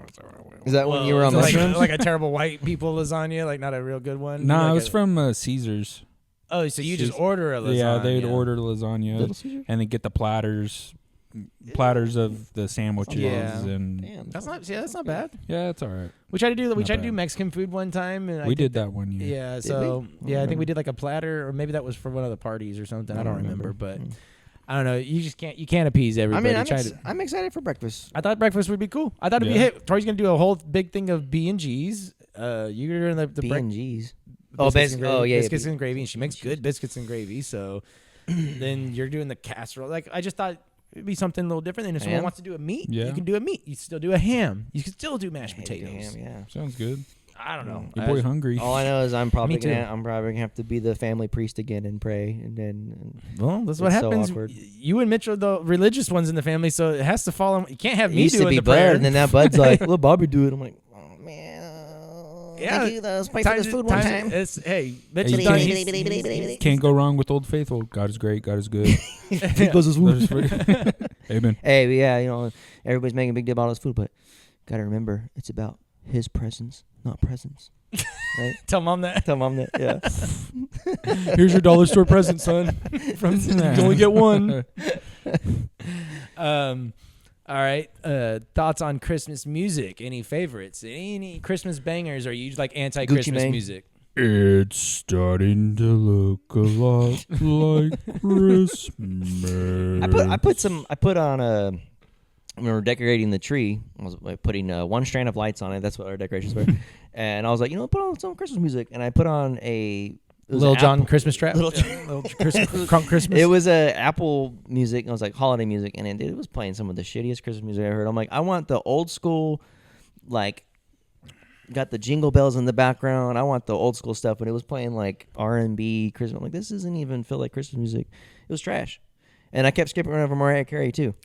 Is that when you were on Well, mushrooms? like a terrible white people lasagna, like not a real good one. No, Like it was from Caesar's. Oh, so you just order a lasagna? Yeah, they'd order lasagna Little Caesar? and then get the platters of the sandwiches Yeah. and Damn. That's not bad. yeah, it's all right. We tried to do Not do bad. Mexican food one time, and We did that one year. Yeah, Did so we? I think we did like a platter, or maybe that was for one of the parties or something. I don't remember, but I don't know. You can't appease I everybody. mean, I'm excited for breakfast. I thought breakfast would be cool. I thought it'd be Yeah. hit. Tori's gonna do a whole big thing of B&Gs. You're doing the B&Gs. Oh, yeah, biscuits and gravy, and she makes good biscuits and gravy. So then you're doing the casserole. Like I just thought it'd be something a little different. And if someone Ham? wants to do a meat, Yeah. you can do a meat. You still do a ham. You can still do mashed potatoes. Damn, yeah. Sounds good. I don't know. Your boy hungry. All I know is I'm probably Me too. gonna have to be the family priest again and pray, and then Well, that's what It's so happens. awkward. You and Mitch are the religious ones in the family, so it has to follow. You can't have it me used to doing be the prayer. Bud, and then that Bud's like, "Let Bobby do it." I'm like, "Oh man, Yeah, thank you, let's pay for this food one time." Hey, Mitch Hey, is you done. can't- Can't go wrong with Old Faithful. God is great. God is good. He Those is Amen. Hey, but yeah, everybody's making a big deal about his food, but gotta remember, it's about His presence, not presents. Right? Tell mom that. Tell mom that. Yeah. Here's your dollar store present, son. From you only get one. All right. Thoughts on Christmas music? Any favorites? Any Christmas bangers? Or are you like anti-Christmas Mane. music? It's starting to look a lot like Christmas. I put on when we were decorating the tree, I was putting one strand of lights on it. That's what our decorations were. And I was like, put on some Christmas music. And I put on Little John Christmas trap. Little Christmas. It was Apple music. And it was like holiday music, and it was playing some of the shittiest Christmas music I heard. I'm like, I want the old school, like, got the jingle bells in the background. I want the old school stuff, but it was playing like R&B Christmas. I'm like, this doesn't even feel like Christmas music. It was trash. And I kept skipping around for Mariah Carey too.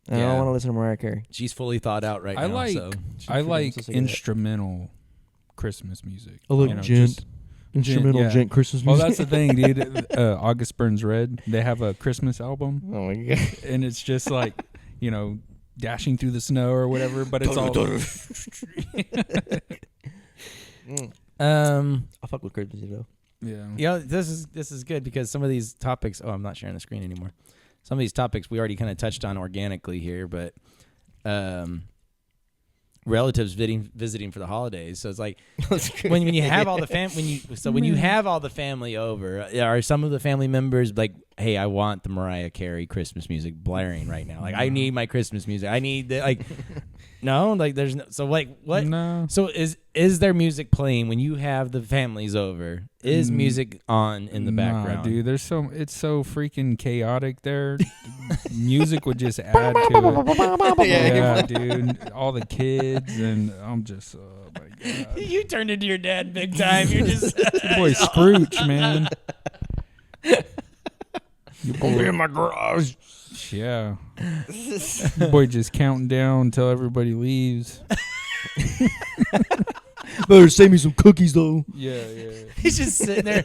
And I don't want to listen to Mariah Carey. She's fully thought out right I now. like so. I I'm like so sick of that. instrumental Christmas music. I like gent. Instrumental yeah. gent Christmas Well, music. that's the thing, dude. August Burns Red. They have a Christmas album, Oh my god. and it's just like dashing through the snow or whatever. But it's all I fuck with Christmas music though. yeah. This is good because some of these topics. Oh, I'm not sharing the screen anymore. Some of these topics we already kind of touched on organically here, but relatives visiting for the holidays. So it's like when you have all the when you have all the family over, are some of the family members like, hey, I want the Mariah Carey Christmas music blaring right now. Like I need my Christmas music. I need no, like there's no. So like what? No. So is there music playing when you have the families over? Is music on in the background? Nah, dude, it's so freaking chaotic there. Music would just add to it. Yeah, dude. All the kids, and I'm just, oh my god. You turned into your dad big time. You're just Your boy Scrooge, man. Your boy in my garage. Yeah. Your boy just counting down until everybody leaves. Better save me some cookies though. Yeah. he's just sitting there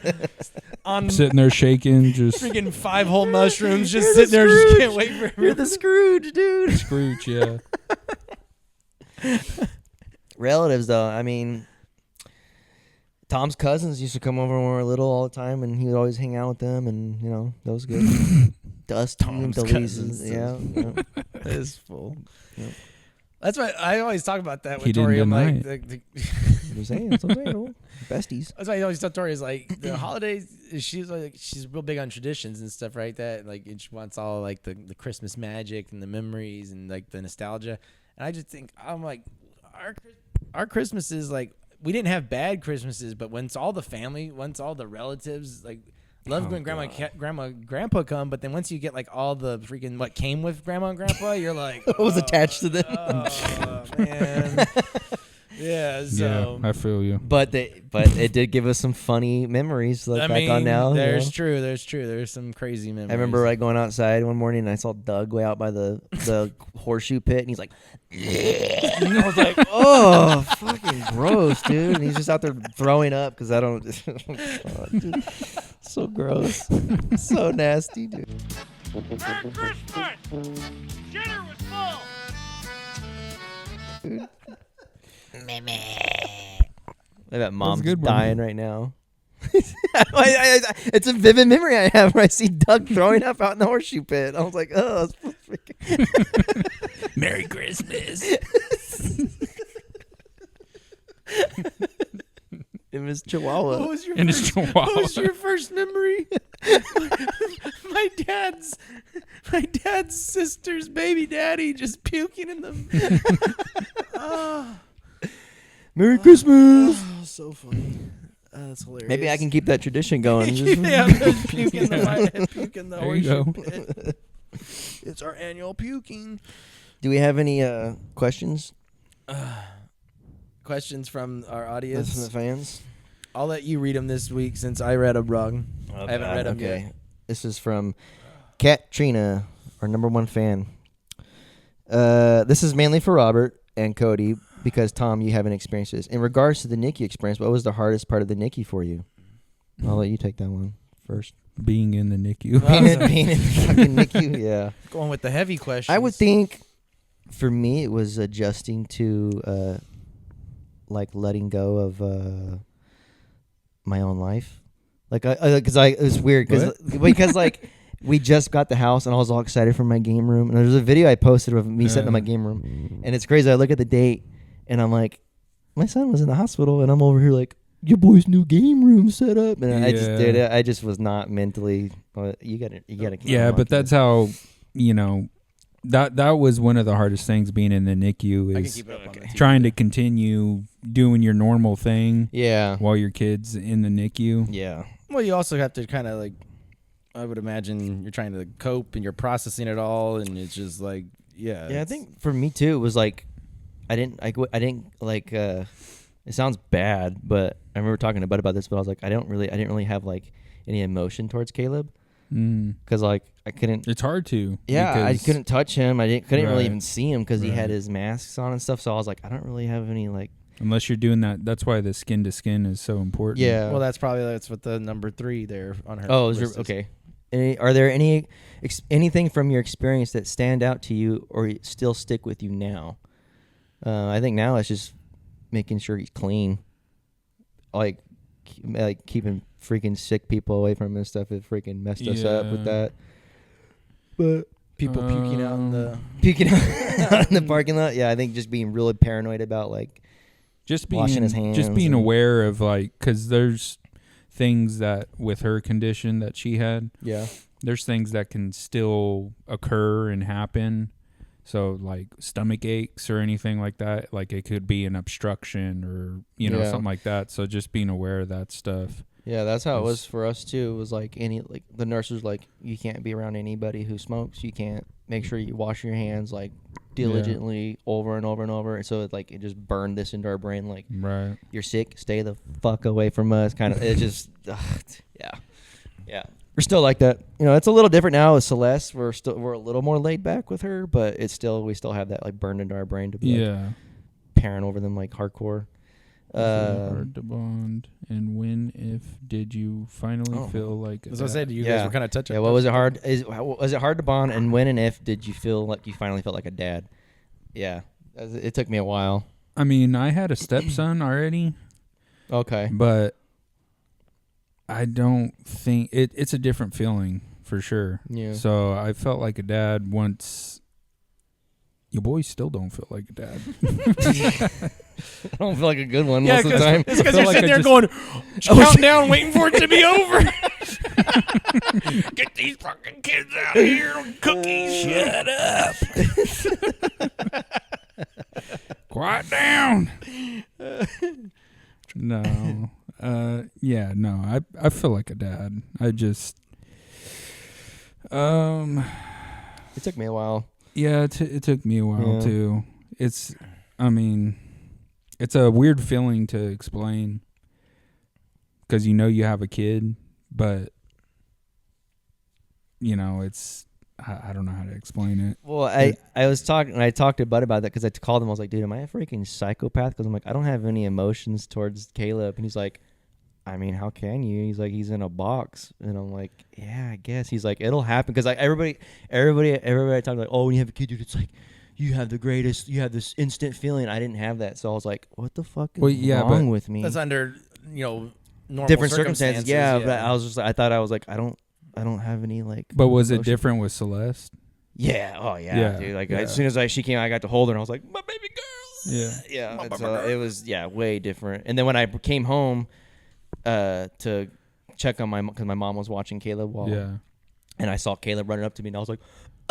on Sitting there shaking, just freaking 5-hole mushrooms, just sitting there, just can't wait for You're the Scrooge, dude. Scrooge, yeah. Relatives though, I mean, Tom's cousins used to come over when we were little all the time, and he would always hang out with them, and that was good. Dusty and Tom's Delisa's, cousins. yeah. is full. That's why I always talk about that He with didn't Tori. I'm deny like, I'm saying, besties. that's why I always tell Tori is like the holidays. She's real big on traditions and stuff like that. Like, and she wants all like the Christmas magic and the memories and like the nostalgia. And I just think I'm like, our Christmases, like, we didn't have bad Christmases, but once all the family, once all the relatives, like, love when grandpa come, but then once you get like all the freaking what came with grandma and grandpa, you're like, What was attached to them? Oh man. Yeah, so I feel you. But it did give us some funny memories to look back on now. There's true. There's some crazy memories. I remember going outside one morning and I saw Doug way out by the horseshoe pit, and he's like, I was like, oh, fucking gross, dude. And he's just out there throwing up because I don't. God, dude. So gross, so nasty, dude. Merry Christmas! Dinner was full! I bet mom's good one. dying right now. It's a vivid memory I have where I see Doug throwing up out in the horseshoe pit. I was like, oh, that's freaking. Merry Christmas. It was Chihuahua. What was your And first, it's Chihuahua. What was your first memory? my dad's sister's baby daddy just puking in the. Merry Christmas. Oh, so funny. That's hilarious. Maybe I can keep that tradition going. yeah, puke in the There you horseshoe go. pit. It's our annual puking. Do we have any questions Questions from our from audience. the fans? I'll let you read them this week since I read them wrong. I haven't read them Okay. yet. This is from Katrina, our number one fan. This is mainly for Robert and Cody because, Tom, you haven't experienced this. In regards to the NICU experience, what was the hardest part of the NICU for you? I'll let you take that one first. Being in the NICU. Being in the fucking NICU, yeah. Going with the heavy questions. I would think for me it was adjusting to like letting go of my own life. Like because it was weird because like we just got the house and I was all excited for my game room, and there's a video I posted of me sitting in my game room, and it's crazy. I look at the date and I'm like, my son was in the hospital and I'm over here like, your boy's new game room set up, and I just did it. I just was not mentally. You gotta. Keep Yeah, but that's how that was one of the hardest things being in the NICU I can is keep it up on the TV. trying to continue doing your normal thing Yeah. while your kid's in the NICU. Yeah. Well, you also have to kind of like, I would imagine you're trying to cope and you're processing it all, and it's just like, yeah. Yeah, I think for me too, it was like, I didn't like. It sounds bad, but I remember talking to Bud about this. But I was like, I didn't really have like any emotion towards Caleb because like I couldn't. It's hard to. Yeah, I because- couldn't touch him. couldn't really Right. even see him because he had Right. his masks on and stuff. So I was like, I don't really have any like. Unless you're doing that, that's why the skin to skin is so important. Yeah. Well, that's what the number 3 there on her. Oh, list is. okay. Are there anything from your experience that stand out to you or still stick with you now? I think now it's just making sure he's clean, like keeping freaking sick people away from him and stuff. It freaking messed us up with that. But People puking out in the. puking out in the parking lot. Yeah, I think just being really paranoid about like just being washing his hands just being and- aware of like, because there's things that with her condition that she had, yeah. there's things that can still occur and happen. So like stomach aches or anything like that, like it could be an obstruction or Yeah. something like that. So just being aware of that stuff. Yeah, that's how it was for us too. It was like the nurse was like, you can't be around anybody who smokes. You can't make sure you wash your hands like diligently over and over and over. And so it just burned this into our brain. Like, Right. you're sick, stay the fuck away from us. Kind of. It just, yeah. We're still like that. It's a little different now with Celeste. We're a little more laid back with her, but we still have that like burned into our brain to be like, Yeah. parent over them like hardcore. Hard to bond. And when, if, did you finally feel like As I said, you Yeah. guys were kind of touching. Yeah, what was it hard? Was it hard to bond? And when and if did you feel like you finally felt like a dad? Yeah, it took me a while. I mean, I had a stepson already, Okay. but I don't think it's a different feeling for sure. Yeah. So I felt like a dad once. Your boys still don't feel like a dad. I don't feel like a good one most of the time. It's because I you're feel like sitting I there just- going, counting down, waiting for it to be over. Get these fucking kids out here on cookies. Shut up. Quiet down. No. Yeah, no. I feel like a dad. I just It took me a while. yeah, it took me a while Yeah. too. I mean, it's a weird feeling to explain because you know you have a kid, but you know it's I don't know how to explain it. Well, I talked to Bud about that because I called him. I was like, dude, am I a freaking psychopath? Because I'm like, I don't have any emotions towards Caleb. And he's like, I mean, how can you? He's like, he's in a box. And I'm like, yeah, I guess. He's like, it'll happen. Because like everybody I talk like, oh, when you have a kid, dude, it's like, you have this instant feeling. I didn't have that. So I was like, what the fuck is wrong with me? That's under, normal different circumstances. Yeah, but I was just like, I don't have any like. But was it emotion. different with Celeste? Yeah. Oh yeah, dude. Like as soon as she came, I got to hold her, and I was like, my baby girl. Yeah. Yeah. It was way different. And then when I came home, to check on because my mom was watching Caleb and I saw Caleb running up to me, and I was like,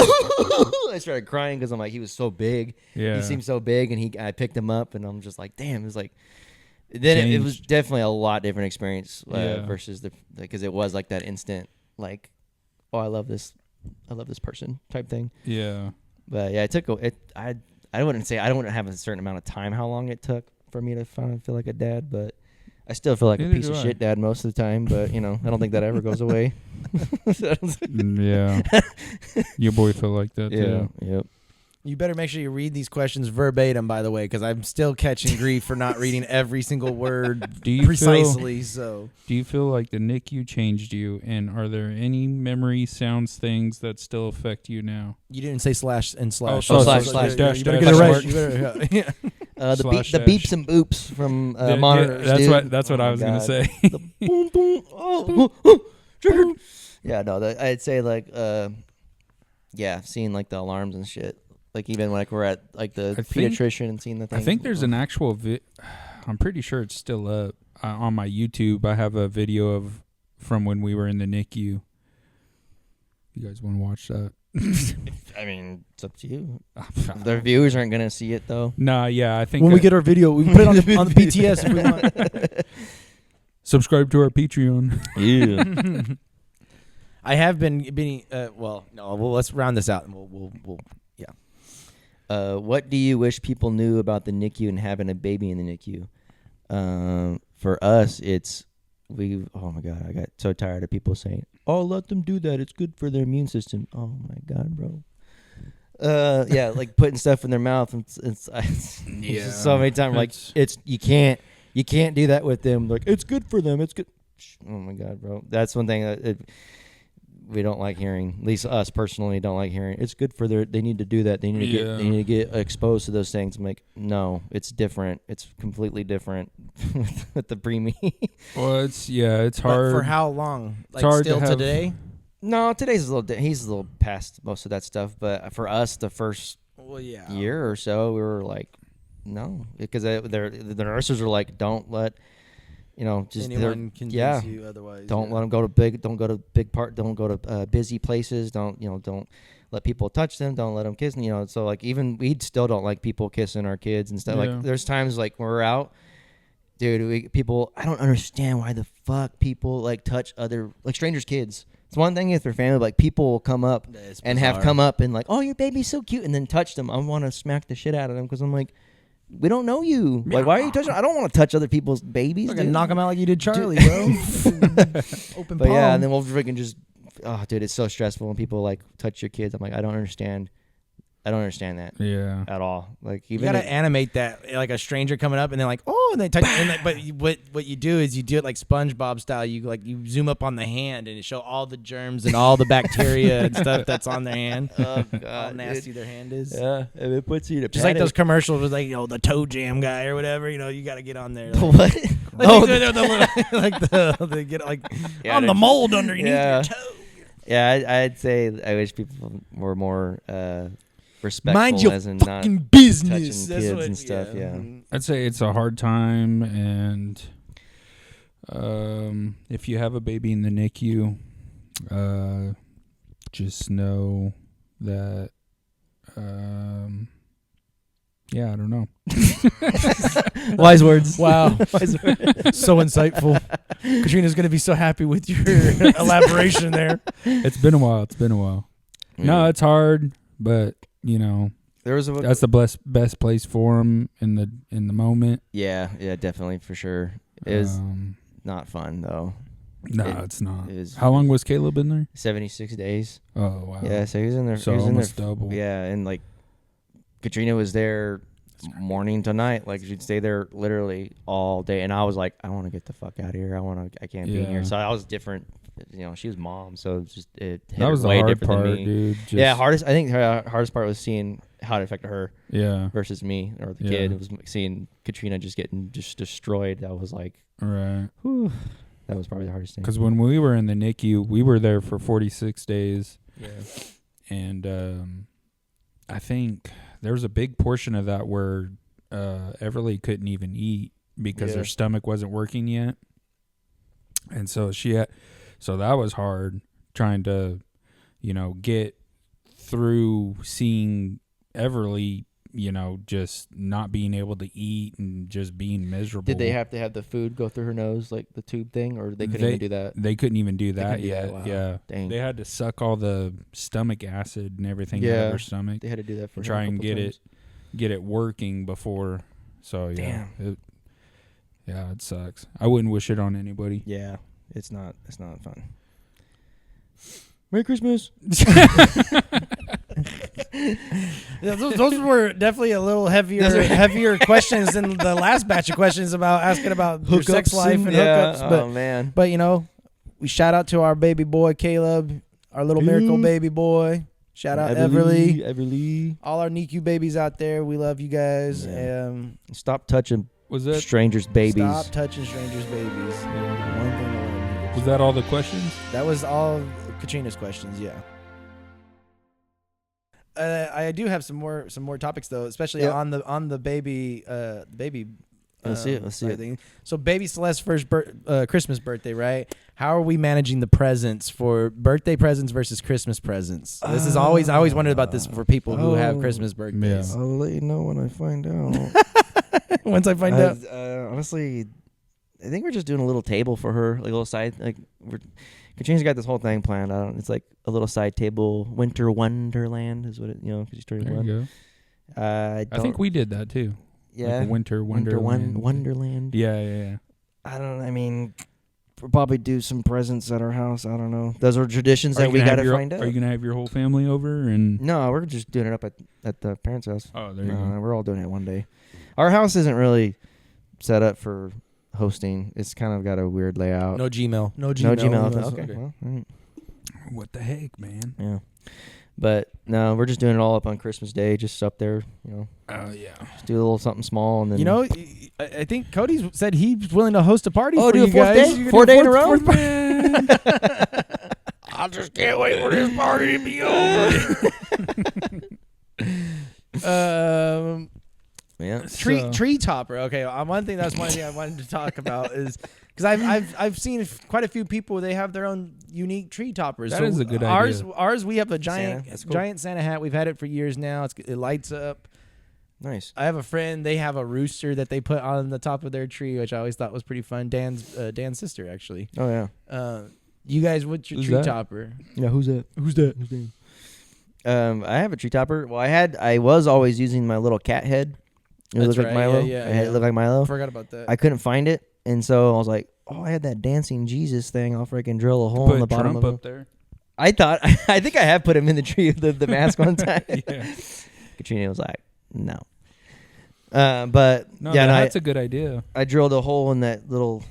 I started crying because I'm like, he was so big. Yeah. He seemed so big, and I picked him up, and I'm just like, damn. It was like. Then it was definitely a lot different experience versus because it was like that instant like, oh, I love this person type thing. Yeah. But yeah, it took I wouldn't have a certain amount of time how long it took for me to finally feel like a dad, but I still feel like a piece of shit dad most of the time. But I don't think that ever goes away. Yeah. Your boy felt like that too. Yep. You better make sure you read these questions verbatim, by the way, because I'm still catching grief for not reading every single word precisely. Do you feel like the NICU changed you, and are there any memory, sounds, things that still affect you now? You didn't say slash and slash. Oh, slash. You better get it right. You better, yeah. The beeps and boops from monitors. That's what I was gonna say. The boom boom. Triggered. Yeah, no. I'd say like, seeing like the alarms and shit. Like even like we're at like the pediatrician and seeing the thing. I think there's an actual I'm pretty sure it's still up on my YouTube. I have a video from when we were in the NICU. You guys want to watch that? I mean, it's up to you. The viewers aren't gonna see it though. Nah, yeah, I think when we get our video, we can put it on the BTS if we want. Subscribe to our Patreon. Yeah. I have been let's round this out and we'll what do you wish people knew about the NICU and having a baby in the NICU? For us, oh my God, I got so tired of people saying, oh, let them do that. It's good for their immune system. Oh my God, bro. Like putting stuff in their mouth. It's just so many times like you can't do that with them. Like it's good for them. It's good. Oh my God, bro. That's one thing that we don't like hearing. At least us personally don't like hearing. It's good for they need to do that. They need to get exposed to those things. I'm like, no, it's different. It's completely different with the preemie. Well, it's hard. But for how long? Like it's hard still to have, today? No, today's he's a little past most of that stuff. But for us, the first year or so, we were like, no, because the nurses were like, don't let. Just anyone convince you otherwise. Don't let them go to big. Don't go to big part. Don't go to busy places. Don't let people touch them. Don't let them kiss. So like even we still don't like people kissing our kids and stuff. Yeah. Like there's times like when we're out, dude. I don't understand why the fuck people like touch other like strangers' kids. It's one thing if they're family, but like people will come up and have come up and like, oh, your baby's so cute, and then touch them. I want to smack the shit out of them because I'm like. We don't know you. Like, why are you touching? I don't want to touch other people's babies. Like knock them out like you did Charlie, bro. Open palm. Yeah, and then we'll freaking just. Oh, dude, it's so stressful when people like touch your kids. I'm like, I don't understand that. Yeah. At all. Like even you gotta animate that like a stranger coming up and they're like, oh, and they touch. But what you do is you do it like SpongeBob style. You zoom up on the hand and it show all the germs and all the bacteria and stuff that's on their hand. Oh God, how nasty their hand is. Yeah, and it puts you to just like those commercials with like the toe jam guy or whatever. You got to get on there. Like, what? They get like on the mold underneath your toe. Yeah, I'd say I wish people were more. Respectful mind your as in fucking not business. Touching kids and stuff. Yeah, I'd say it's a hard time, and if you have a baby in the NICU, just know that. I don't know. Wise words. Wow. So insightful. Katrina's going to be so happy with your elaboration there. It's been a while. Yeah. No, it's hard, but There was a That's the best place for him in the moment. yeah, definitely for sure. It was Um, not fun though. no, it- it's not. it was- How long was Caleb in there? 76 days. Oh wow. Yeah, so he was in there. So he was in there. almost double. Yeah, and like Katrina was there morning to night. Like she'd stay there literally all day, and I was like, I want to get the fuck out of here. I can't be in here. Yeah. So I was different. She was mom, so it hit That was her the way hard different part, than me. dude. Yeah, hardest. I think her hardest part was seeing how it affected her Yeah. versus me or the Yeah. kid. It was seeing Katrina just getting destroyed. That was like, Right. whew, that was probably the hardest thing. Because when we were in the NICU, we were there for 46 days, Yeah. and I think there was a big portion of that where Everly couldn't even eat because Yeah. her stomach wasn't working yet, and so so that was hard trying to, get through seeing Everly, just not being able to eat and just being miserable. Did they have to have the food go through her nose, like the tube thing, or they couldn't even do that? They couldn't even do that couldn't do that, yet. wow. Yeah, Dang. they had to suck all the stomach acid and everything out Yeah. of her stomach. They had to do that for and her try a and couple get times. it working before. So yeah, Damn. it sucks. I wouldn't wish it on anybody. Yeah, it's not fun. Merry Christmas. Yeah, those were definitely a little heavier questions than the last batch of questions about asking about your sex life and hookups. But Oh man. But we shout out to our baby boy Caleb, our little miracle baby boy. Shout out Everly, all our NICU babies out there. We love you guys. Yeah. Stop touching Was that strangers' babies. Stop touching strangers' babies. One thing I love. was that all the questions? That was all of Katrina's questions. Yeah. I do have some more topics though, especially Yeah. on the baby Let's see it. side thing. So baby Celeste's first Christmas birthday, right? How are we managing the presents for birthday presents versus Christmas presents? This is I always wondered about this for people who have Christmas birthdays. Yeah. I'll let you know when I find out. Once I find out. Honestly, I think we're just doing a little table for her, like a little side. Katrina's got this whole thing planned. It's like a little side table. Winter Wonderland is what it, because she's turning There one. you go. I think we did that too. Yeah. Like a winter wonderland. Wonderland. Yeah. I mean, we'll probably do some presents at our house. I don't know. Those are traditions that we got to find out. Are you gonna have your whole family over and? No, we're just doing it up at the parents' house. Oh, there you No, go. we're all doing it one day. Our house isn't really set up for hosting. It's kind of got a weird layout. No Gmail. No Gmail. Okay. Okay. Well, all right. What the heck, man? Yeah. But no, we're just doing it all up on Christmas Day, just up there, Oh yeah. just do a little something small and then I think Cody said he's willing to host a party Oh, for do you a fourth guys. day? You 4 can do day in a row? fourth party. I just can't wait for this party to be over. yeah. Tree topper. Okay, one thing I wanted to talk about is because I've seen quite a few people. They have their own unique tree toppers. That is a good idea. Ours we have a Santa, that's cool. giant Santa hat. We've had it for years now. It lights up. Nice. I have a friend. They have a rooster that they put on the top of their tree, which I always thought was pretty fun. Dan's sister actually. Oh yeah. You guys, what's your Who's tree that? topper? Yeah. Who's that? Who's that? I have a tree topper. Well, I was always using my little cat head. It That's looked like right. Milo. Yeah, It looked like Milo. Forgot about that. I couldn't find it, and so I was like, "Oh, I had that dancing Jesus thing. I'll freaking drill a hole in the Put bottom Trump of up it." there. I think I have put him in the tree of the mask one time. Yeah. Katrina was like, "No." But No, yeah, that's a good idea. I drilled a hole in that little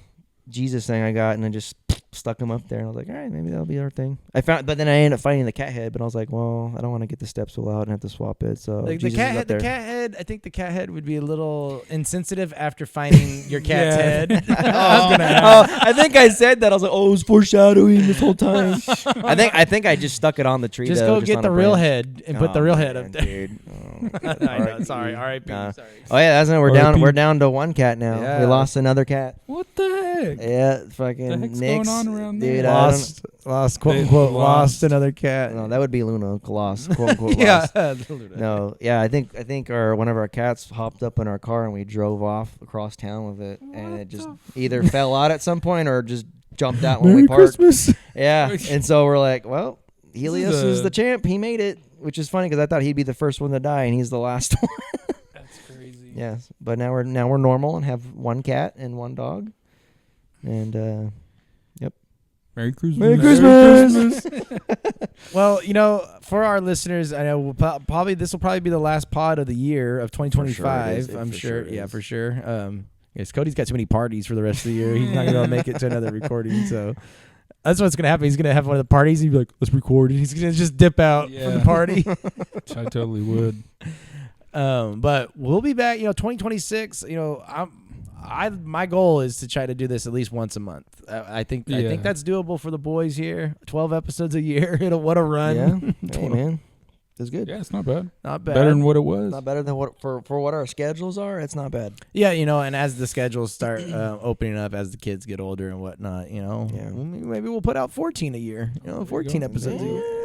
Jesus thing I got, and I just stuck him up there. And I was like, all right, maybe that'll be our thing. But then I ended up finding the cat head. But I was like, well, I don't want to get the step stool out and have to swap it. So Like Jesus the cat is up head, there. I think the cat head would be a little insensitive after finding your cat's Yeah. head. I think I said that. I was like, oh, it was foreshadowing this whole time. I think I just stuck it on the tree. Just though, go get on the a real branch. head and put the Oh, real head man, up there. dude. Oh. I know. Sorry. R.I.P. Nah. Sorry. Oh yeah, that's we're R.I.P. down. We're down to one cat now. Yeah. We lost another cat. What the heck? Yeah, fucking The heck's Nick's, going on around dude. there? I don't Lost, quote They unquote, lost. lost another cat. No, that would be Luna, Colossus, quote unquote. yeah. lost. No, yeah, I think one of our cats hopped up in our car and we drove off across town with it, and it just either fell out at some point or just jumped out when we parked. Christmas. Yeah, and so we're like, well, Helios is is the champ. He made it. which is funny because I thought he'd be the first one to die, and he's the last one. That's crazy. Yes, but now we're normal and have one cat and one dog, and Merry Christmas. Merry Christmas. Well, for our listeners, I know this will probably be the last pod of the year of 2025. I'm sure. Yeah, for sure. Yes, Cody's got too many parties for the rest of the year. He's not going to make it to another recording. So that's what's going to happen. He's going to have one of the parties. He'd be like, let's record. And he's going to just dip out from the party. I totally would. But we'll be back, 2026. My goal is to try to do this at least once a month. I think that's doable for the boys here. 12 episodes a year. What a run. Yeah. Hey, man. That's good. Yeah, it's not bad. Not bad. Better than what it was. Not better than what for what our schedules are. It's not bad. Yeah, and as the schedules start opening up, as the kids get older and whatnot, maybe we'll put out 14 a year. 14 episodes a year.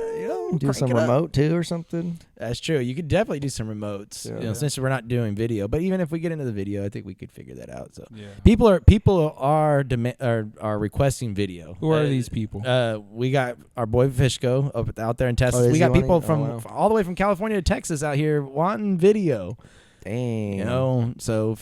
Do some remote too or something. That's true. You could definitely do some remotes. Yeah. Since we're not doing video, but even if we get into the video, I think we could figure that out. So Yeah. people are requesting video. Who are these people? We got our boy Fishko out there in Texas. Oh, is We he got wanting- people oh, from wow. all the way from California to Texas out here wanting video. Dang. So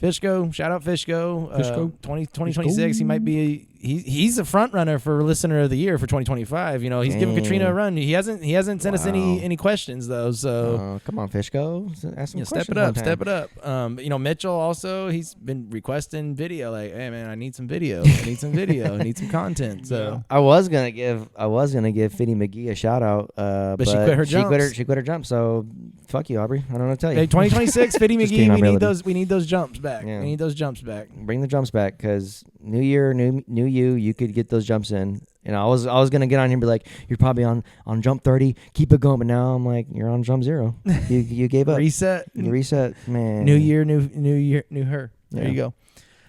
Fishko, shout out Fishko. Fishko. 2026, he might be he's a front runner for listener of the year for 2025. He's giving Katrina a run. He hasn't sent us any questions though. So come on, Fishko, ask some step it questions up, one time. Mitchell also, he's been requesting video. Like, hey man, I need some video. I need some video. I need some content. So I was gonna give Fitty McGee a shout out, but she quit her jumps. She quit her jump. So fuck you, Aubrey. I don't know what to tell you. Hey, 2026, Fitty Just McGee, kidding, we Aubrey, need I love those. We need those jumps back. Yeah. We need those jumps back. Bring the jumps back, because new year, new you could get those jumps in. And I was gonna get on here and be like, you're probably on jump 30, keep it going. But now I'm like, you're on jump 0. You gave up. Reset. You reset, man. New year, new year, new her. There Yeah. you go.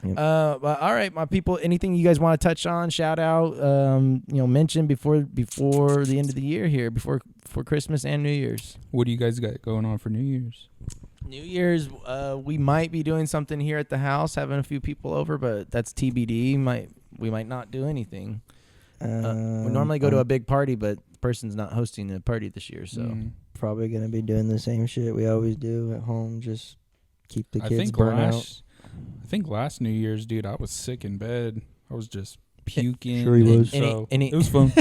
Yep. But all right, my people. Anything you guys want to touch on? Shout out. Mention before the end of the year here, before Christmas and New Year's. What do you guys got going on for New Year's? New Year's, we might be doing something here at the house, having a few people over, but that's TBD. We might not do anything. We normally go to a big party, but the person's not hosting the party this year, so probably gonna be doing the same shit we always do at home. Just keep the kids burnt out. I think last New Year's, dude, I was sick in bed. I was just puking. Sure he was. So Any- it was fun.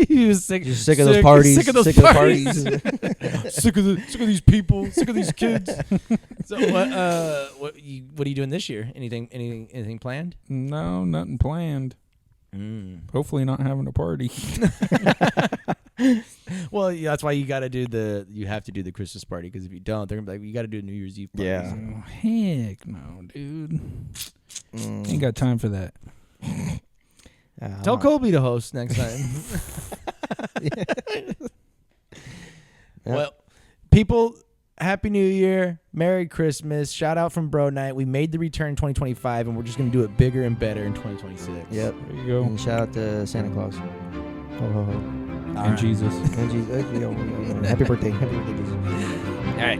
he was sick. Just sick of those parties. Sick of those parties. sick of these people. Sick of these kids. So what are you doing this year? Anything planned? No, nothing planned. Hopefully not having a party. Well, yeah, that's why you have to do the Christmas party, because if you don't, they're gonna be like, you got to do a New Year's Eve party. Yeah. Oh, heck no, dude. Ain't got time for that. Tell Colby to host next time. Well, people, Happy New Year, Merry Christmas. Shout out from BroNight. We made the return 2025, and we're just gonna do it bigger and better in 2026. Yep. There you go. And shout out to Santa Claus. Ho ho ho. And Jesus. And Jesus. Happy birthday. Happy birthday, Jesus. All right.